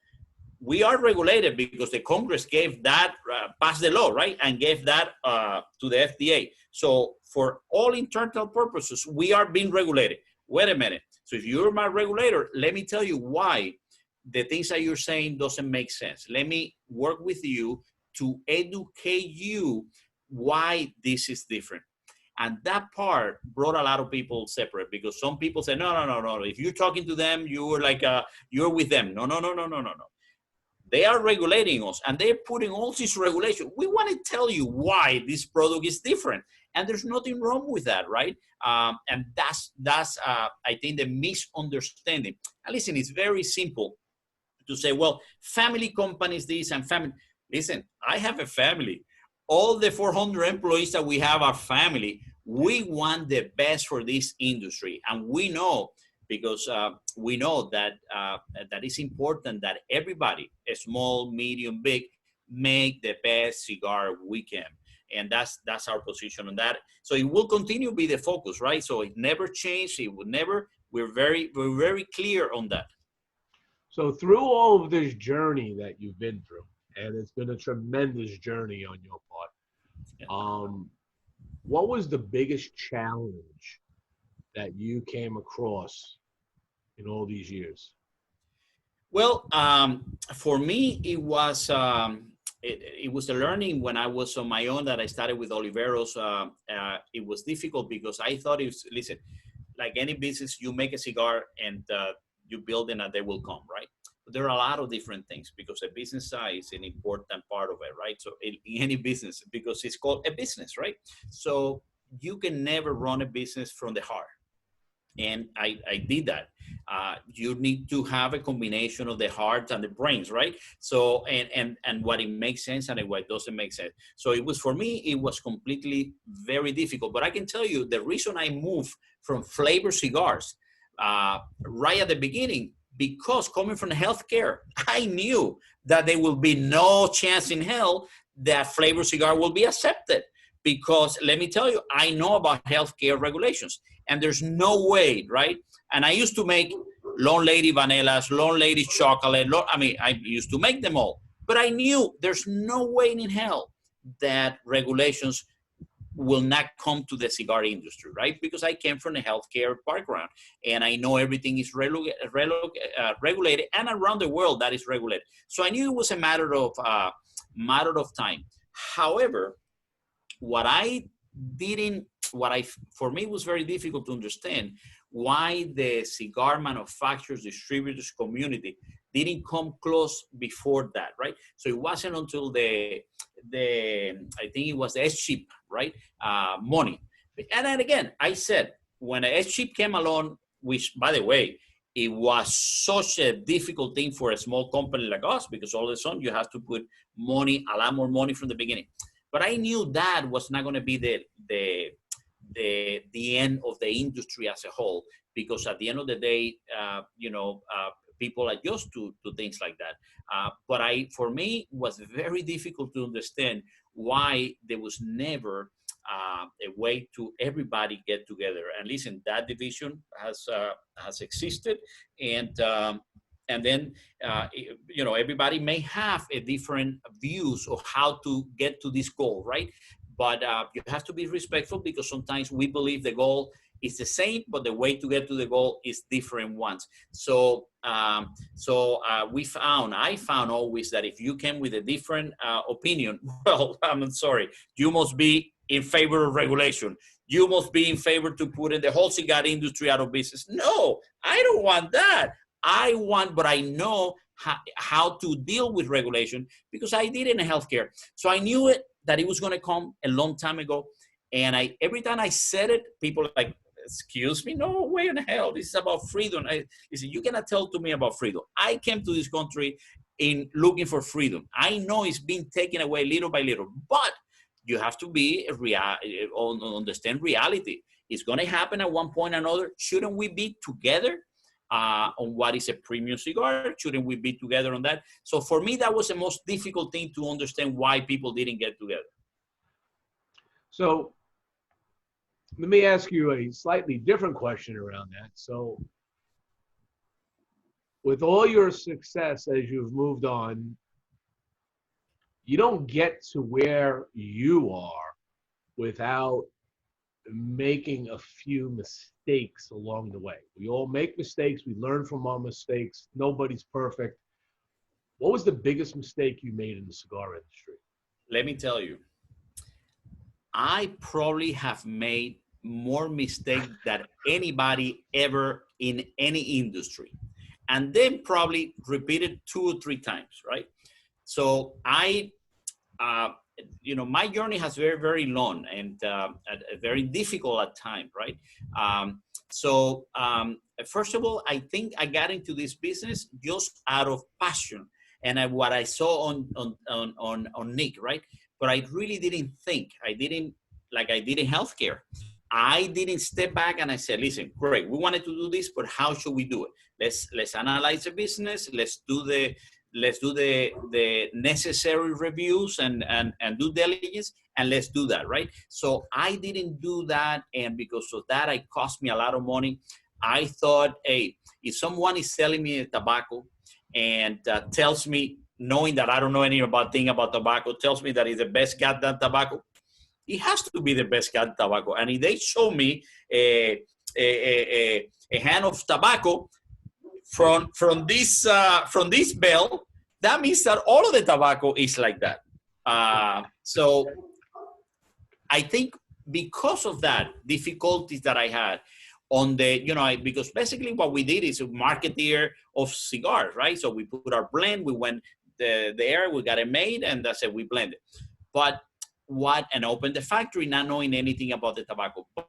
we are regulated because the Congress gave that, passed the law, right? And gave that to the FDA. So for all internal purposes, we are being regulated. Wait a minute. So if you're my regulator, let me tell you why the things that you're saying doesn't make sense. Let me work with you to educate you why this is different. And that part brought a lot of people separate, because some people say, no. If you're talking to them, you're like, you're with them. No. They are regulating us, and they're putting all this regulation. We want to tell you why this product is different, and there's nothing wrong with that, right? And that's I think, the misunderstanding. And listen, it's very simple to say, well, family companies this and family. Listen, I have a family. All the 400 employees that we have are family. We want the best for this industry, and we know, because we know that that is important, that everybody, small, medium, big, make the best cigar we can. And that's our position on that. So it will continue to be the focus, right? So it never changed. It would never. We're very clear on that. So through all of this journey that you've been through, and it's been a tremendous journey on your part, what was the biggest challenge that you came across in all these years? Well, for me, it was it was a learning when I was on my own, that I started with Oliveros. It was difficult because I thought listen, like any business, you make a cigar and you build it and they will come, right? But there are a lot of different things, because a business side is an important part of it, right? So in any business, because it's called a business, right? So you can never run a business from the heart. And I did that. You need to have a combination of the heart and the brains, right? So, and what it makes sense and what doesn't make sense. So it was, for me, it was completely very difficult. But I can tell you the reason I moved from flavor cigars right at the beginning, because coming from healthcare, I knew that there will be no chance in hell that flavor cigar will be accepted. Because let me tell you, I know about healthcare regulations, and there's no way, right? And I used to make Lone Lady vanillas, Lone Lady chocolate. I used to make them all, but I knew there's no way in hell that regulations will not come to the cigar industry, right? Because I came from a healthcare background, and I know everything is regulated, and around the world that is regulated. So I knew it was a matter of time. However, for me, it was very difficult to understand why the cigar manufacturers, distributors community didn't come close before that, right? So it wasn't until I think it was the S-chip, right? Money. And then again, I said, when the S-chip came along, which, by the way, it was such a difficult thing for a small company like us, because all of a sudden you have to put money, a lot more money from the beginning. But I knew that was not going to be the end of the industry as a whole, because at the end of the day, people are used to things like that. But for me, it was very difficult to understand why there was never a way to everybody get together. And listen, that division has existed, and then, everybody may have a different views of how to get to this goal, right? But you have to be respectful, because sometimes we believe the goal is the same, but the way to get to the goal is different ones. So, I found always that if you came with a different opinion, well, I'm sorry, you must be in favor of regulation. You must be in favor to put in the whole cigar industry out of business. No, I don't want that. But I know how to deal with regulation, because I did it in healthcare. So I knew that it was going to come a long time ago. And every time I said it, people are like, excuse me, no way in hell. This is about freedom. Listen, you cannot tell to me about freedom. I came to this country in looking for freedom. I know it's being taken away little by little, but you have to understand reality. It's going to happen at one point or another. Shouldn't we be together on what is a premium cigar? Shouldn't we be together on that? So for me, that was the most difficult thing to understand, why people didn't get together. So let me ask you a slightly different question around that. So with all your success as you've moved on, you don't get to where you are without making a few mistakes along the way. We all make mistakes. We learn from our mistakes. Nobody's perfect. What was the biggest mistake you made in the cigar industry? Let me tell you, I probably have made more mistakes than anybody ever in any industry. And then probably repeated 2 or 3 times, right? So uh, my journey has very, very long and very difficult at times, right? First of all, I think I got into this business just out of passion and what I saw on Nick, right? But I really didn't think. I didn't like I did in healthcare. I didn't step back and I said, listen, great, we wanted to do this, but how should we do it? Let's analyze the business. Let's do the necessary reviews and do diligence, and let's do that, right? So I didn't do that, and because of that, it cost me a lot of money. I thought, hey, if someone is selling me tobacco and tells me, knowing that I don't know anything about tobacco, tells me that it's the best goddamn tobacco, it has to be the best goddamn tobacco. And if they show me a hand of tobacco from this bell, that means that all of the tobacco is like that. So I think because of that difficulties that I had on the, because basically what we did is a marketeer of cigars, right? So we put our blend, we went there, we got it made, and that's it, we blended. But and opened the factory not knowing anything about the tobacco. But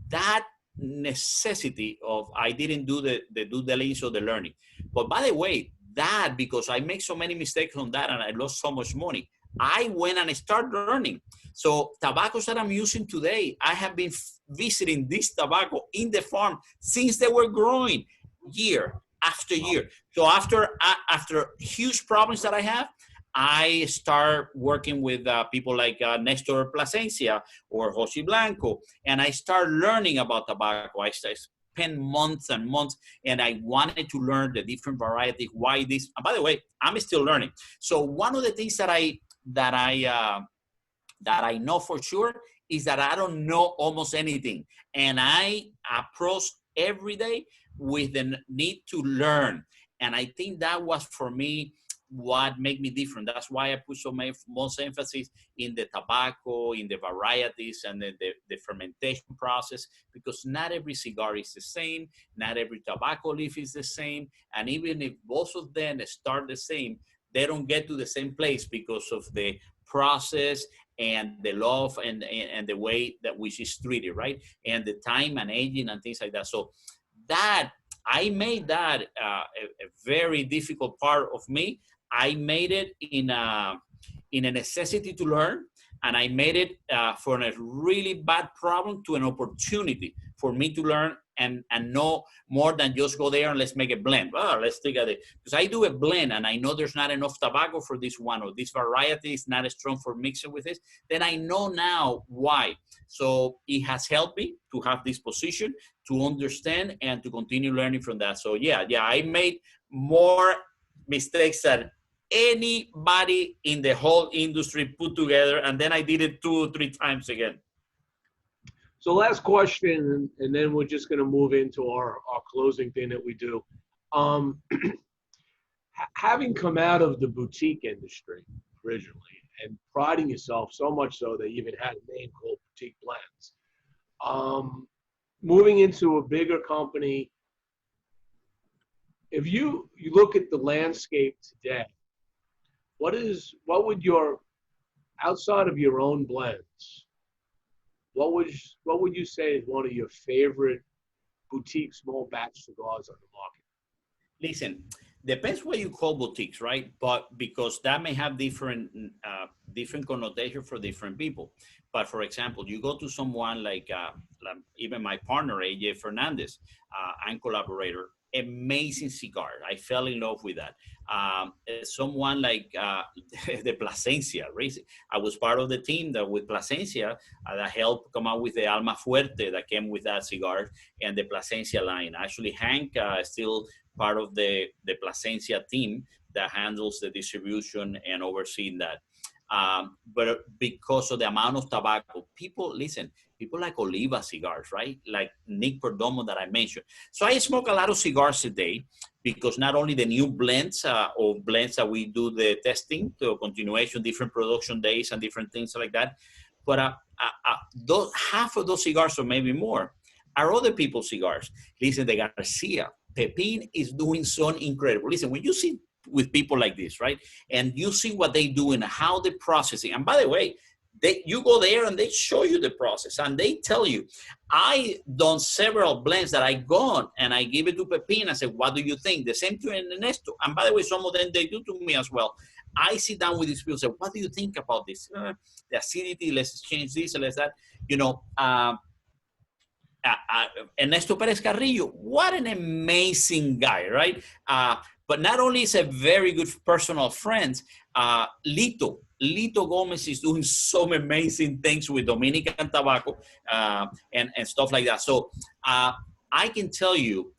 that necessity of I didn't do the due diligence or the learning. But by the way, that because I make so many mistakes on that and I lost so much money, I went and started learning. So tobaccos that I'm using today, I have been visiting this tobacco in the farm since they were growing year after year. So after huge problems that I have, I start working with people like Nestor Plasencia or Jose Blanco, and I start learning about tobacco. I spent months and months, and I wanted to learn the different varieties, why this. And by the way, I'm still learning. So one of the things that I know for sure is that I don't know almost anything, and I approach every day with the need to learn. And I think that was for me what made me different. That's why I put so most emphasis in the tobacco, in the varieties, and the fermentation process, because not every cigar is the same, not every tobacco leaf is the same, and even if both of them start the same, they don't get to the same place because of the process and the love and the way that which is treated, right? And the time and aging and things like that. So that I made that a very difficult part of me. I made it in a necessity to learn, and I made it from a really bad problem to an opportunity for me to learn and know more than just go there and let's make a blend. Oh, let's take it. Because I do a blend and I know there's not enough tobacco for this one, or this variety is not strong for mixing with this, then I know now why. So it has helped me to have this position, to understand and to continue learning from that. So yeah, I made more mistakes than anybody in the whole industry put together, and then I did it 2 or 3 times again. So last question, and then we're just going to move into our closing thing that we do. Having come out of the boutique industry originally and priding yourself so much so that you even had a name called Boutique Blends, moving into a bigger company, if you look at the landscape today, what would your, outside of your own blends, what would you say is one of your favorite boutique small batch cigars on the market? Listen, depends what you call boutiques, right? But because that may have different connotation for different people. But for example, you go to someone like even my partner, AJ Fernandez, and collaborator, amazing cigar. I fell in love with that. Someone like the Plasencia. I was part of the team that with Plasencia that helped come out with the Alma Fuerte that came with that cigar and the Plasencia line. Actually, Hank still part of the Plasencia team that handles the distribution and overseeing that. but because of the amount of tobacco, people like Oliva cigars, right? Like Nick Perdomo that I mentioned. So I smoke a lot of cigars a day because not only the new blends or blends that we do the testing, the continuation, different production days and different things like that. But half of those cigars or maybe more are other people's cigars. Listen, the Garcia, Pepin is doing so incredible. Listen, when you see with people like this, right? And you see what they do and how they processing. And by the way, you go there and they show you the process and they tell you, I done several blends that I gone and I give it to Pepin. I said, what do you think? The same to Ernesto. And by the way, some of them, they do to me as well. I sit down with these people and say, what do you think about this? The acidity, let's change this, let's that. You know, Ernesto Perez Carrillo, what an amazing guy, right? But not only is a very good personal friend, Lito Gomez is doing some amazing things with Dominican tobacco and stuff like that. So I can tell you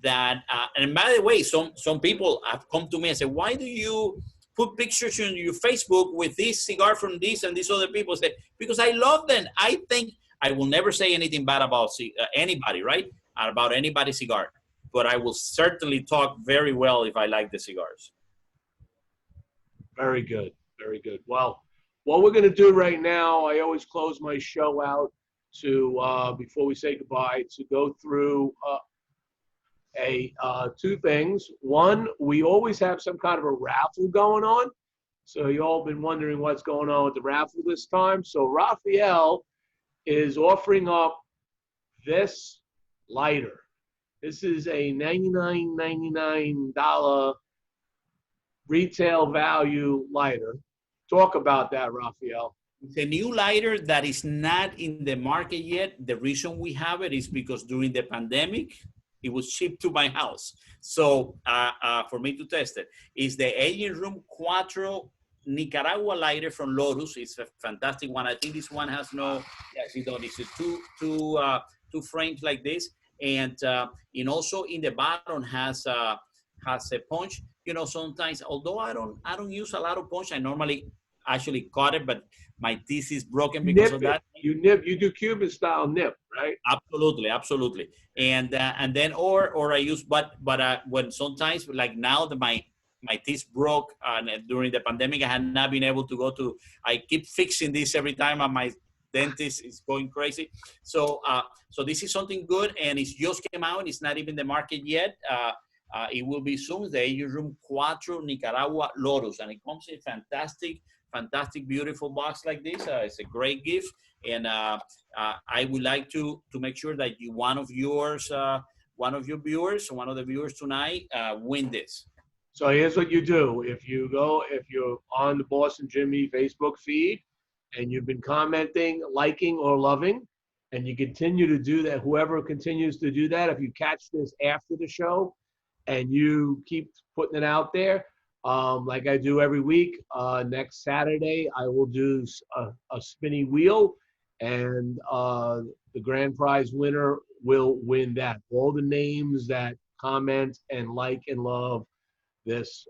that, and by the way, some people have come to me and said, why do you put pictures on your Facebook with this cigar from this and these other people? Say, because I love them. I think I will never say anything bad about anybody, right? About anybody's cigar. But I will certainly talk very well if I like the cigars. Very good. Very good. Well, what we're going to do right now, I always close my show out to, before we say goodbye, to go through two things. One, we always have some kind of a raffle going on. So you all been wondering what's going on with the raffle this time. So Rafael is offering up this lighter. This is a $99.99 retail value lighter. Talk about that, Rafael. It's a new lighter that is not in the market yet. The reason we have it is because during the pandemic, it was shipped to my house. So for me to test it, it's the Aging Room Cuatro Nicaragua lighter from Lotus. It's a fantastic one. I think this one has no, yes, it does. It's two frames like this. And also in the bottom has a punch. You know, sometimes, although I don't use a lot of punch, I normally actually cut it, but my teeth is broken because of that. You do Cuban style nip, right? Absolutely. And then or I use, but when sometimes like now that my teeth broke during the pandemic, I had not been able to go to. I keep fixing this every time, and my dentist is going crazy. So this is something good, and it's just came out. It's not even the market yet. It will be soon. The Aging Room Cuatro Nicaragua Lotus, and it comes in fantastic, beautiful box like this. It's a great gift, and I would like to make sure that one of the viewers tonight win this. So here's what you do. If you're on the Boston Jimmie Facebook feed and you've been commenting, liking, or loving, and you continue to do that, whoever continues to do that, if you catch this after the show and you keep putting it out there, like I do every week, next Saturday, I will do a spinny wheel, and the grand prize winner will win that. All the names that comment and like and love this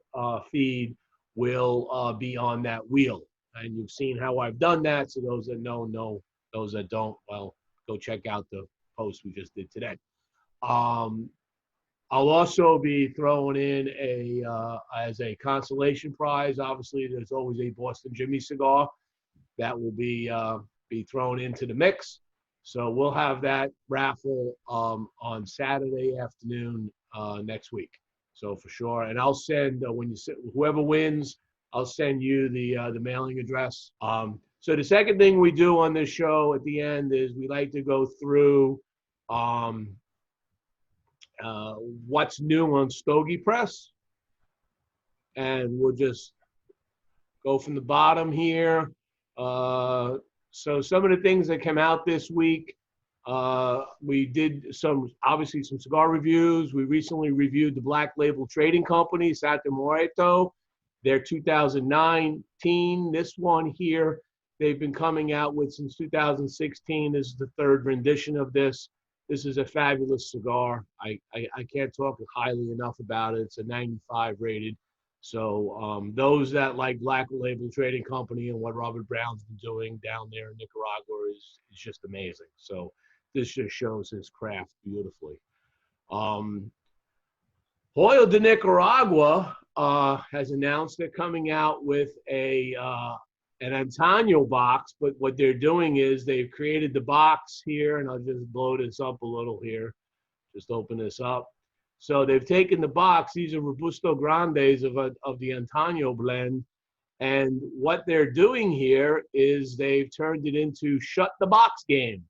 feed will be on that wheel. And you've seen how I've done that. So those that know, those that don't, well, go check out the post we just did today. I'll also be throwing in as a consolation prize. Obviously, there's always a Boston Jimmie cigar that will be thrown into the mix. So we'll have that raffle on Saturday afternoon next week. So for sure, and I'll send whoever wins, I'll send you the mailing address. So the second thing we do on this show at the end is we like to go through what's new on Stogie Press, and we'll just go from the bottom here. So some of the things that came out this week, we did obviously some cigar reviews. We recently reviewed the Black Label Trading Company, Santa Muerto, their 2019. This one here, they've been coming out with since 2016. This is the third rendition of this. This is a fabulous cigar. I can't talk highly enough about it. It's a 95 rated. So those that like Black Label Trading Company and what Robert Brown's been doing down there in Nicaragua is just amazing. So this just shows his craft beautifully. Hoyo de Nicaragua has announced they're coming out with an Antonio box, but what they're doing is they've created the box here, and I'll just blow this up a little here. Just open this up. So they've taken the box. These are Robusto Grandes of the Antonio blend. And what they're doing here is they've turned it into shut the box game.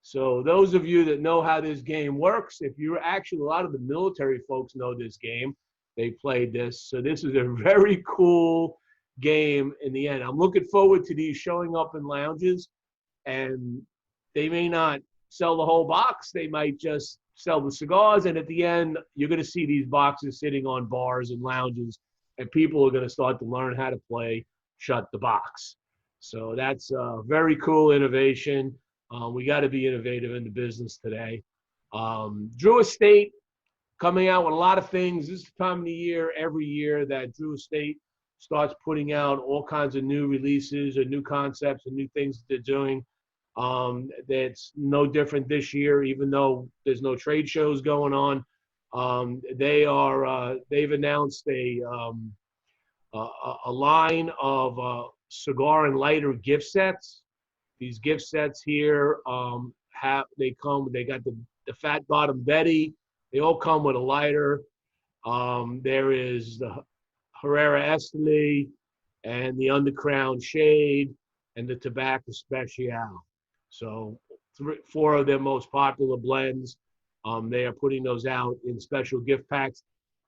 So those of you that know how this game works, if you're actually, a lot of the military folks know this game. They played this. So this is a very cool game in the end. I'm looking forward to these showing up in lounges, and they may not sell the whole box. They might just sell the cigars, and at the end, you're going to see these boxes sitting on bars and lounges, and people are going to start to learn how to play shut the box. So that's a very cool innovation. We got to be innovative in the business today. Drew Estate coming out with a lot of things. This is the time of the year, every year, that Drew Estate starts putting out all kinds of new releases or new concepts and new things that they're doing. That's no different this year, even though there's no trade shows going on. They've announced a line of cigar and lighter gift sets. These gift sets here they got the Fat Bottom Betty. They all come with a lighter. There is the Herrera Esteli and the Undercrown Shade and the Tobacco Special. So 4 of their most popular blends. They are putting those out in special gift packs.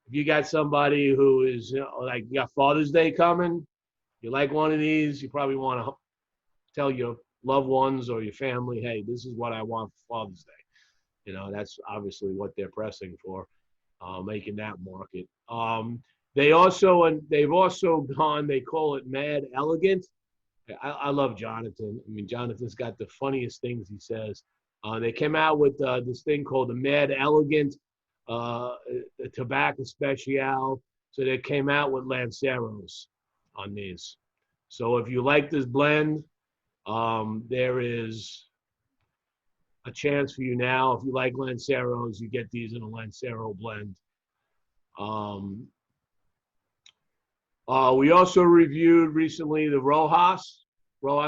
If you got somebody who is like, you got Father's Day coming, you like one of these, you probably want to tell your loved ones or your family, hey, this is what I want for Father's Day. That's obviously what they're pressing for, making that market. They've also gone, they call it Mad Elegant. I love Jonathan. I mean, Jonathan's got the funniest things he says. They came out with this thing called the Mad Elegant the Tobacco Special. So they came out with Lanceros on these. So if you like this blend, there is a chance for you now. If you like Lanceros, you get these in a Lancero blend. We also reviewed recently the Rojas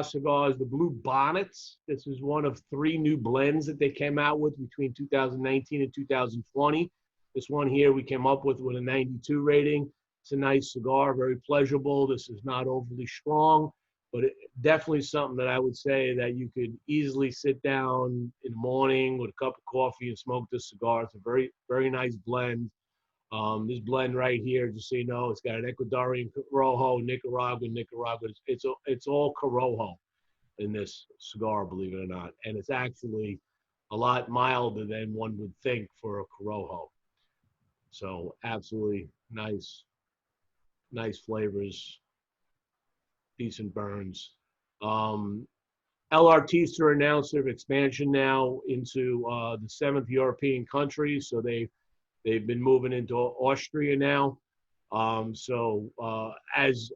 cigars, the Blue Bonnets. This is one of 3 new blends that they came out with between 2019 and 2020. This one here we came up with a 92 rating. It's a nice cigar, very pleasurable. This is not overly strong, but definitely something that I would say that you could easily sit down in the morning with a cup of coffee and smoke this cigar. It's a very, very nice blend. This blend right here, just so you know, it's got an Ecuadorian Corojo, Nicaraguan. It's all Corojo in this cigar, believe it or not. And it's actually a lot milder than one would think for a Corojo. So absolutely nice flavors, decent burns. El Artista announced their expansion now into the 7th European country. So they've been moving into Austria now. As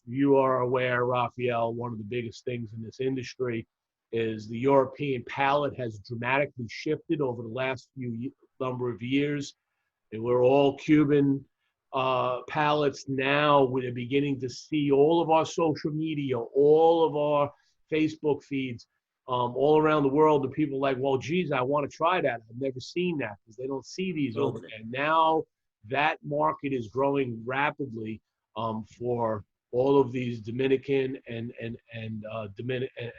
you are aware, Rafael, one of the biggest things in this industry is the European palate has dramatically shifted over the last number of years. And we're all Cuban palates now. We're beginning to see all of our social media, all of our Facebook feeds, all around the world, and people are like, well, geez, I want to try that. I've never seen that because they don't see these over there. And now that market is growing rapidly for all of these Dominican and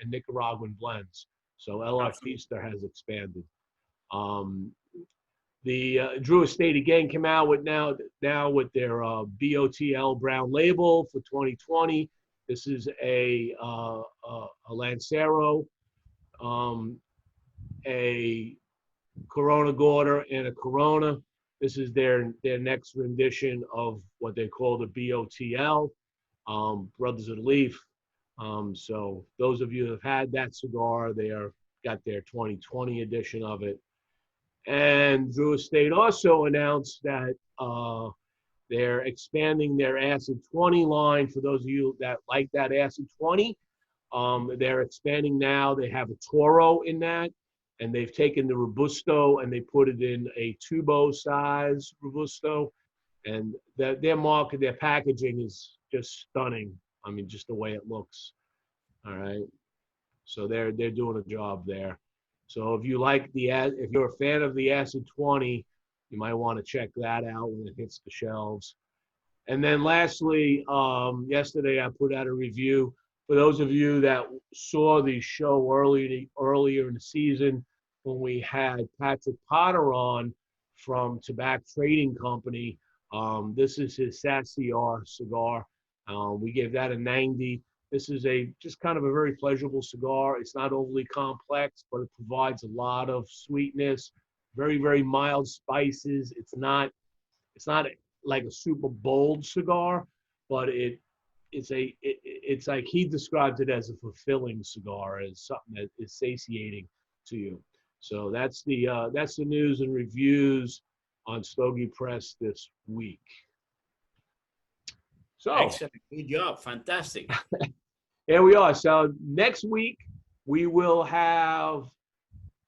Nicaraguan blends. So El Artista has expanded. The Drew Estate again came out with now with their BOTL brown label for 2020. This is a Lancero, a Corona Gorda, and a Corona. This is their next rendition of what they call the BOTL, Brothers of the Leaf. So those of you that have had that cigar, got their 2020 edition of it. And Drew Estate also announced that They're expanding their Acid 20 line. For those of you that like that Acid 20, they're expanding now. They have a Toro in that, and they've taken the Robusto and they put it in a tubo size Robusto. And their market, their packaging is just stunning. I mean, just the way it looks. All right. So they're doing a job there. So if you're a fan of the Acid 20, you might want to check that out when it hits the shelves. And then lastly, yesterday I put out a review for those of you that saw the show earlier in the season when we had Patrick Potter on from Tobacco Trading Company. This is his Saciar cigar. We gave that a 90. This is just kind of a very pleasurable cigar. It's not overly complex, but it provides a lot of sweetness, very, very mild spices. It's not like a super bold cigar, but it's like he described it as a fulfilling cigar, as something that is satiating to you. So that's the news and reviews on Stogie Press this week. So Excellent, good job, fantastic. Here we are. So next week we will have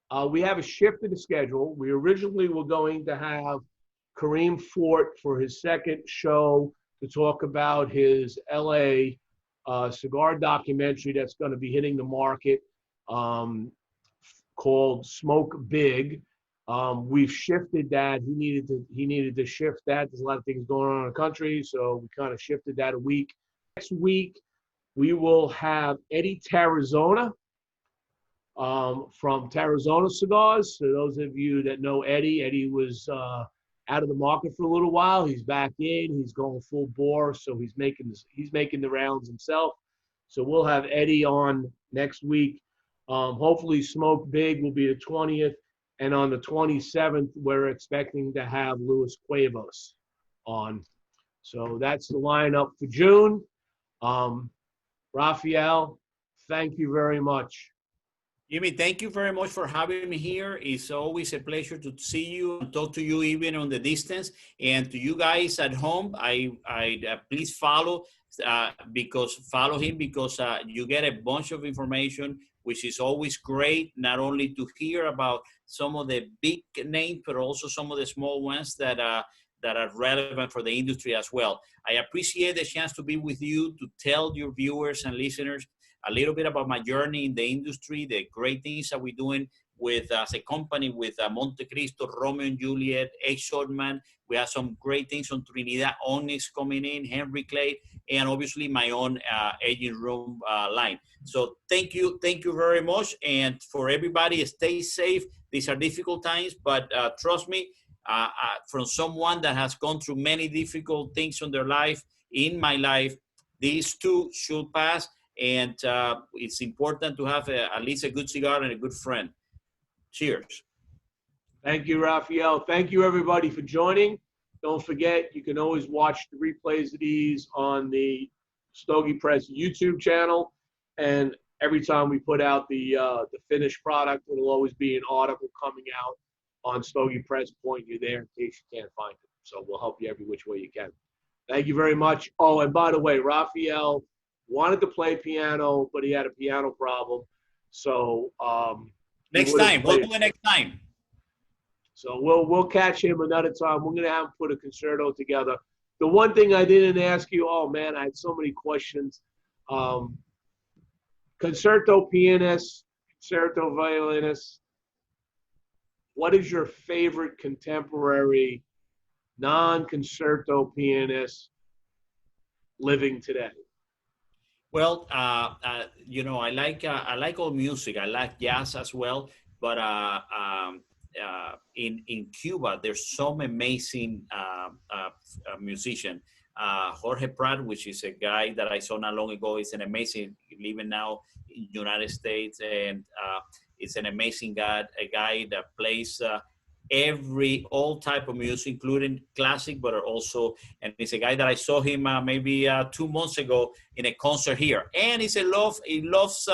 a shift in the schedule. We originally were going to have Kareem Fort for his second show to talk about his LA cigar documentary that's going to be hitting the market, called Smoke Big. We've shifted that. He needed to shift that. There's a lot of things going on in the country, so we kind of shifted that a week. Next week we will have Eddie Tarazona from Tarazona Cigars. So those of you that know Eddie was out of the market for a little while. He's back in. He's going full bore, so he's making the rounds himself. So we'll have Eddie on next week. Hopefully Smoke Big will be the 20th, and on the 27th we're expecting to have Luis Cuevas on. So that's the lineup for June. Rafael, thank you very much. Jimmie, thank you very much for having me here. It's always a pleasure to see you and talk to you even on the distance. And to you guys at home, I please follow him because you get a bunch of information, which is always great, not only to hear about some of the big names, but also some of the small ones that are relevant for the industry as well. I appreciate the chance to be with you, to tell your viewers and listeners a little bit about my journey in the industry, the great things that we're doing as a company with Monte Cristo, Romeo and Juliet, Exortman. We have some great things on Trinidad Onyx coming in, Henry Clay, and obviously my own aging room line. So thank you very much. And for everybody, stay safe. These are difficult times, but trust me, from someone that has gone through many difficult things in their life, in my life, these too should pass. And it's important to have at least a good cigar and a good friend. Cheers. Thank you, Rafael. Thank you, everybody, for joining. Don't forget, you can always watch the replays of these on the Stogie Press YouTube channel. And every time we put out the finished product, it'll always be an article coming out on Stogie Press. Point you there in case you can't find it. So we'll help you every which way you can. Thank you very much. Oh, and by the way, Rafael wanted to play piano, but he had a piano problem. So next time, we'll do it next time. So we'll catch him another time. We're gonna have him put a concerto together. The one thing I didn't ask you, oh man, I had so many questions. Concerto pianist, concerto violinist. What is your favorite contemporary non-concerto pianist living today? Well, you know, I like all music. I like jazz as well. But in Cuba, there's some amazing musician. Jorge Prat, which is a guy that I saw not long ago, is an amazing, living now in the United States, and it's an amazing guy, a guy that plays all type of music, including classic, but also, and it's a guy that I saw him maybe 2 months ago in a concert here, and he loves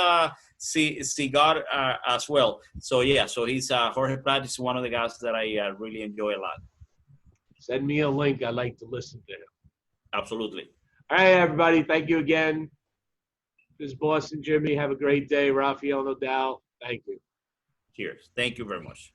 cigar as well. So yeah, so he's Jorge Prat is one of the guys that I really enjoy a lot. Send me a link. I'd like to listen to him. Absolutely. All right, everybody. Thank you again. This is Boston Jimmy. Have a great day. Rafael Nodal. Thank you. Cheers. Thank you very much.